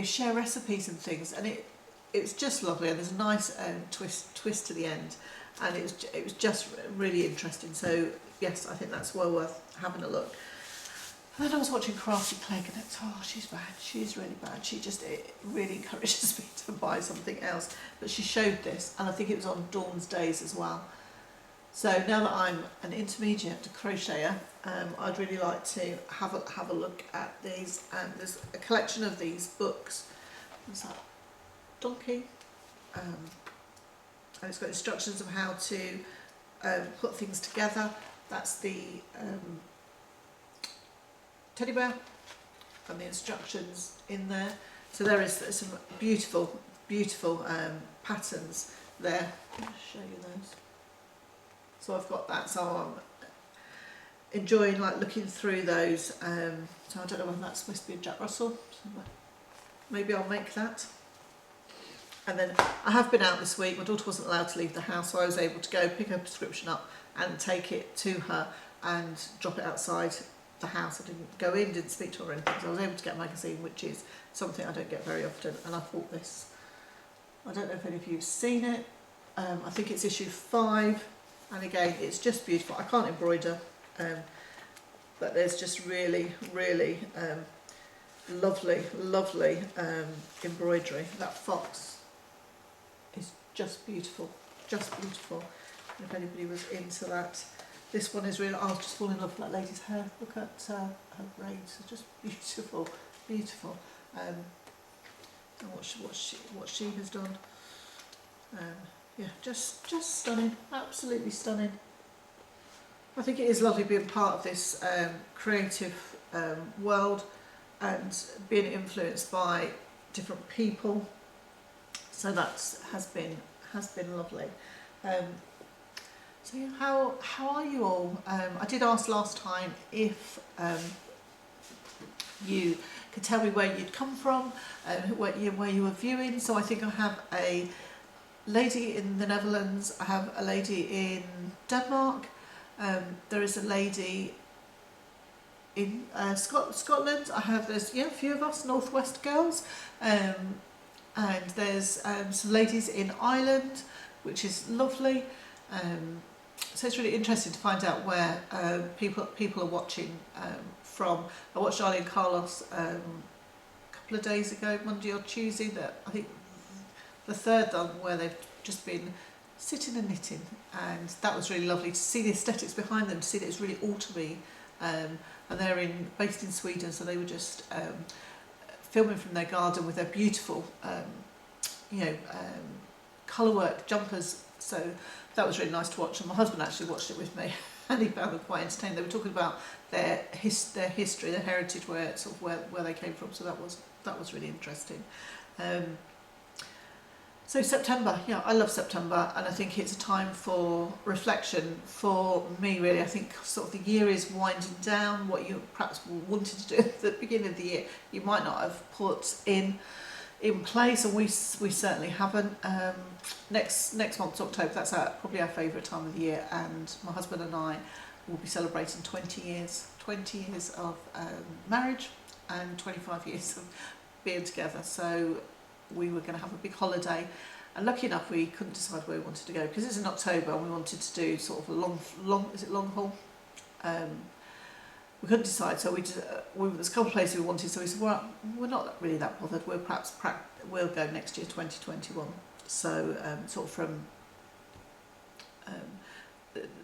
share recipes and things. And it was just lovely. And there's a nice twist to the end. And it was just really interesting. So yes, I think that's well worth having a look. And then I was watching Crafty Clegg, and she's bad. She's really bad. It really encourages me to buy something else. But she showed this, and I think it was on Dawn's Days as well. So now that I'm an intermediate crocheter, I'd really like to have a look at these. And there's a collection of these books. What's that? Donkey. And it's got instructions of how to put things together. That's the teddy bear and the instructions in there. So there is some beautiful, beautiful patterns there. I'll show you those. So I've got that, so I'm enjoying like looking through those. So I don't know whether that's supposed to be a Jack Russell. Maybe I'll make that. And then I have been out this week. My daughter wasn't allowed to leave the house, so I was able to go pick her prescription up and take it to her and drop it outside the house. I didn't go in, didn't speak to her or anything, so I was able to get a magazine, which is something I don't get very often. And I bought this. I don't know if any of you have seen it. I think it's issue 5, and again, it's just beautiful. I can't embroider, but there's just really, really lovely, lovely embroidery. That fox is just beautiful, just beautiful. And if anybody was into that, this one is really, I was just falling in love with that lady's hair. Look at her braids, it's just beautiful, beautiful. And what she has done. Yeah, just stunning, absolutely stunning. I think it is lovely being part of this creative world and being influenced by different people. So that has been lovely. So yeah, how are you all? I did ask last time if you could tell me where you'd come from, where you were viewing. So I think I have a lady in the Netherlands, I have a lady in Denmark, there is a lady in Scotland. There's a few of us Northwest girls, and there's some ladies in Ireland, which is lovely. So it's really interesting to find out where people are watching from. I watched Arlie and Carlos a couple of days ago, Monday or Tuesday, that I think the third one, where they've just been sitting and knitting, and that was really lovely to see the aesthetics behind them, to see that it's really autumny, and they're based in Sweden, so they were just filming from their garden with their beautiful colourwork jumpers. So that was really nice to watch, and my husband actually watched it with me and he found them quite entertaining. They were talking about their history, their heritage, where they came from, so that was really interesting. So September, yeah, I love September, and I think it's a time for reflection for me, really. I think sort of the year is winding down. What you perhaps wanted to do at the beginning of the year, you might not have put in place, and we certainly haven't. Next month's October, that's probably our favourite time of the year, and my husband and I will be celebrating 20 years of marriage and 25 years of being together. So we were going to have a big holiday, and lucky enough we couldn't decide where we wanted to go, because it's in October and we wanted to do sort of a long haul. We couldn't decide, so there's a couple of places we wanted, so we said, well, we're not really that bothered, we'll go next year, 2021. So sort of from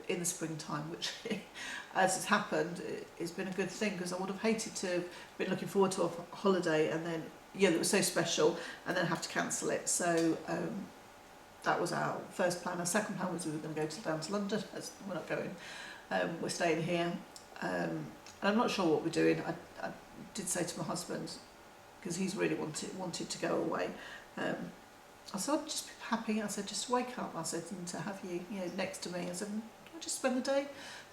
in the springtime, which as it's happened, it's been a good thing, because I would have hated to have been looking forward to a holiday and then that was so special, and then have to cancel it. So that was our first plan. Our second plan was we were going to go down to London. We're not going. We're staying here. And I'm not sure what we're doing. I did say to my husband, because he's really wanted to go away. I said, I'd just be happy. I said, just wake up. I said, and to have you next to me. I said, I'll just spend the day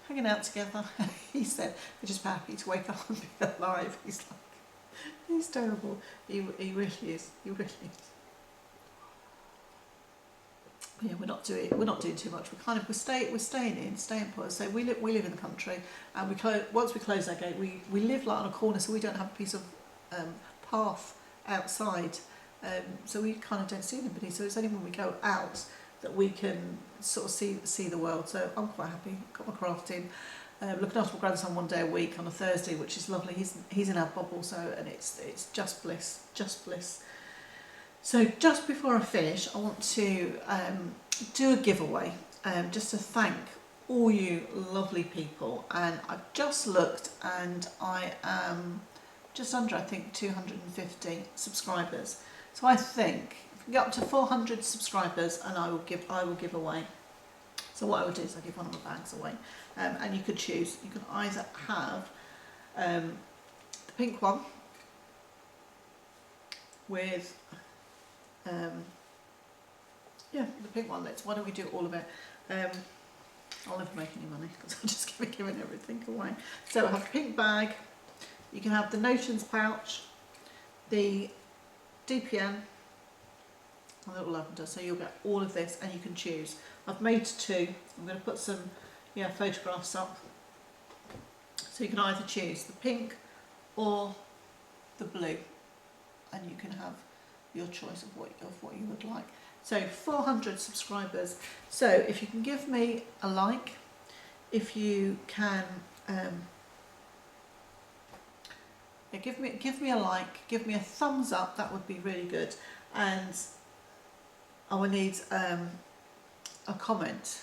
hanging out together. He said, we're just happy to wake up and be alive. He's terrible. He really is. He really is. Yeah, we're not doing too much. We're staying put. So we live in the country, and once we close our gate, we live like on a corner, so we don't have a piece of path outside. So we kind of don't see anybody. So it's only when we go out that we can sort of see the world. So I'm quite happy. Got my crafting. Looking after my grandson one day a week on a Thursday, which is lovely. He's in our bubble, and it's just bliss, just bliss. So just before I finish, I want to do a giveaway, just to thank all you lovely people. And I've just looked, and I am just under, I think, 250 subscribers. So I think if we get up to 400 subscribers, and I will give away. So what I would do is I give one of my bags away, and you could choose. You can either have the pink one with, yeah, the pink one. Why don't we do all of it? I'll never make any money because I'm just giving everything away. So I have the pink bag. You can have the notions pouch, the DPN, a little lavender. So you'll get all of this, and you can choose. I've made 2. I'm going to put some, yeah, photographs up. So you can either choose the pink or the blue, and you can have your choice of what you would like. So 400 subscribers. So if you can give me a like, if you can give me a like, give me a thumbs up, that would be really good. And I will need a comment.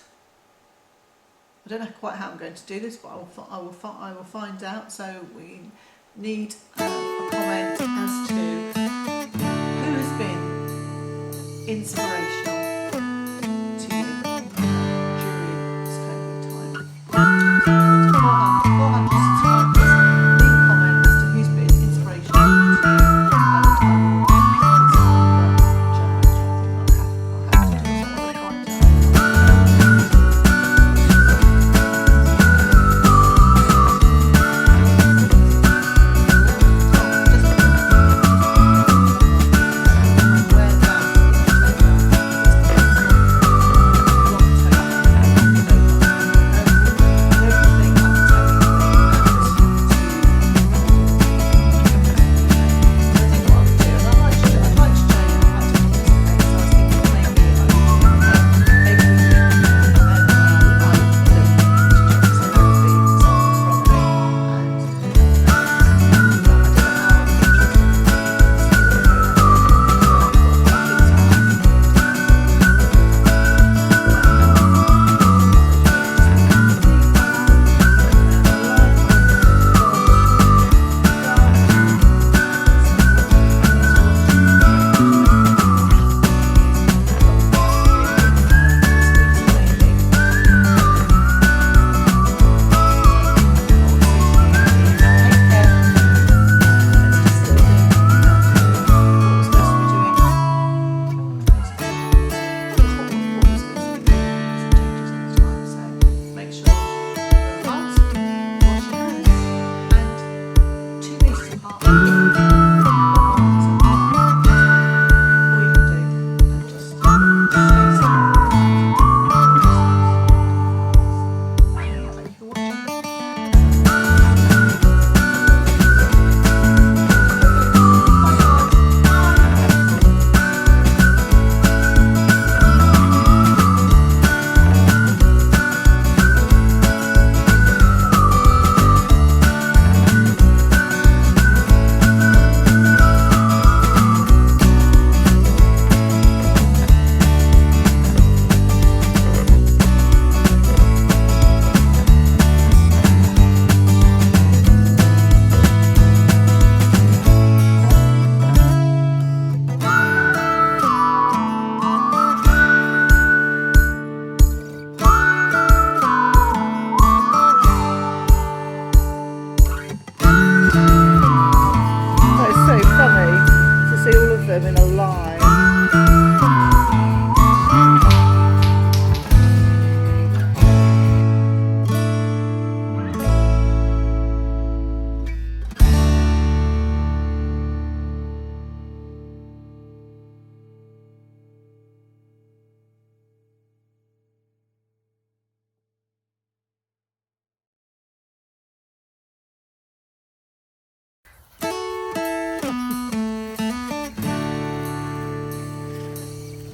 I don't know quite how I'm going to do this, but I will find out. So we need a comment as to who has been inspirational to you during this COVID time. 400 subscribers. Leave a comment as to who's been inspirational to you, and I will pick this up.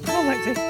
I'll have to do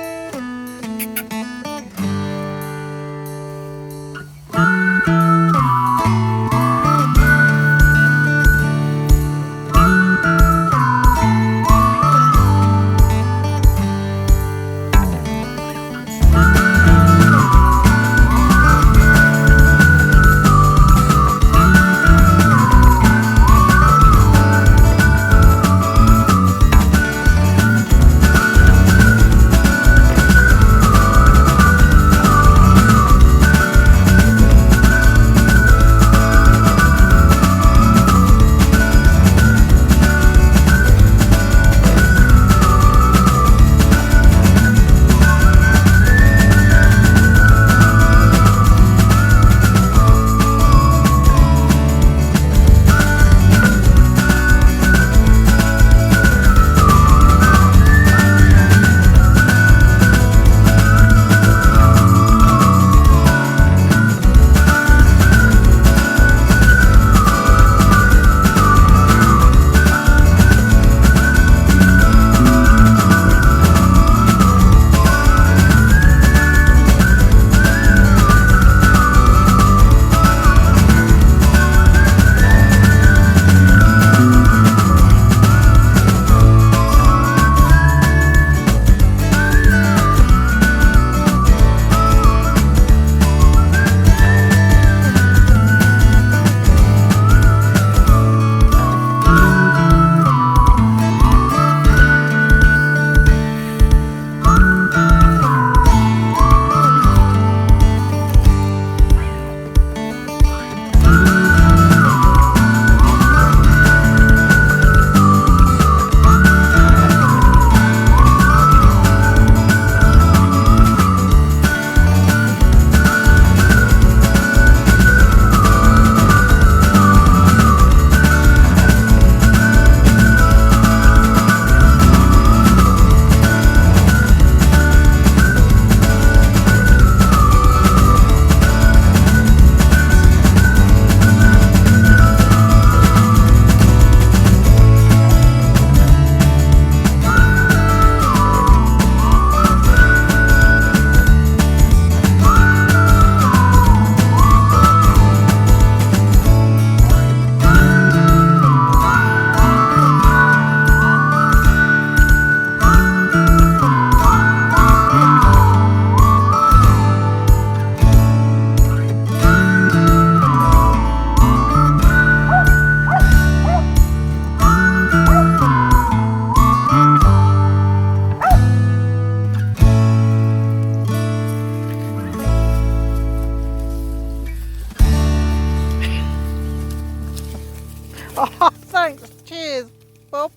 Oh, thanks. Cheers, Bob.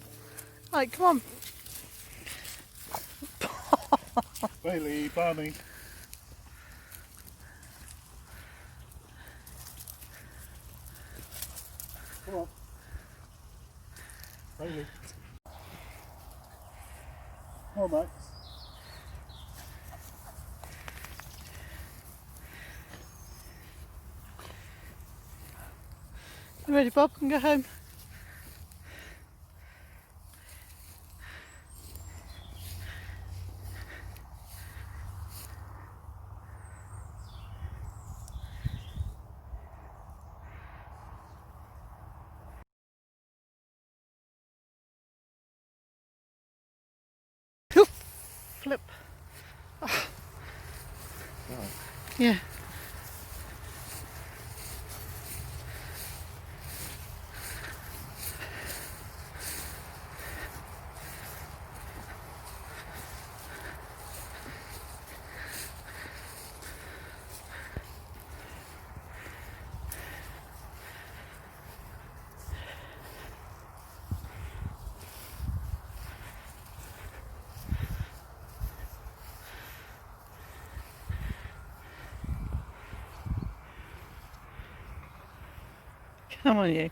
Right, come on. Bailey, Barney. Come on. Bailey. Come on, Max. You ready, Bob? Can go home. Flip. Oh. Yeah. Come on, you.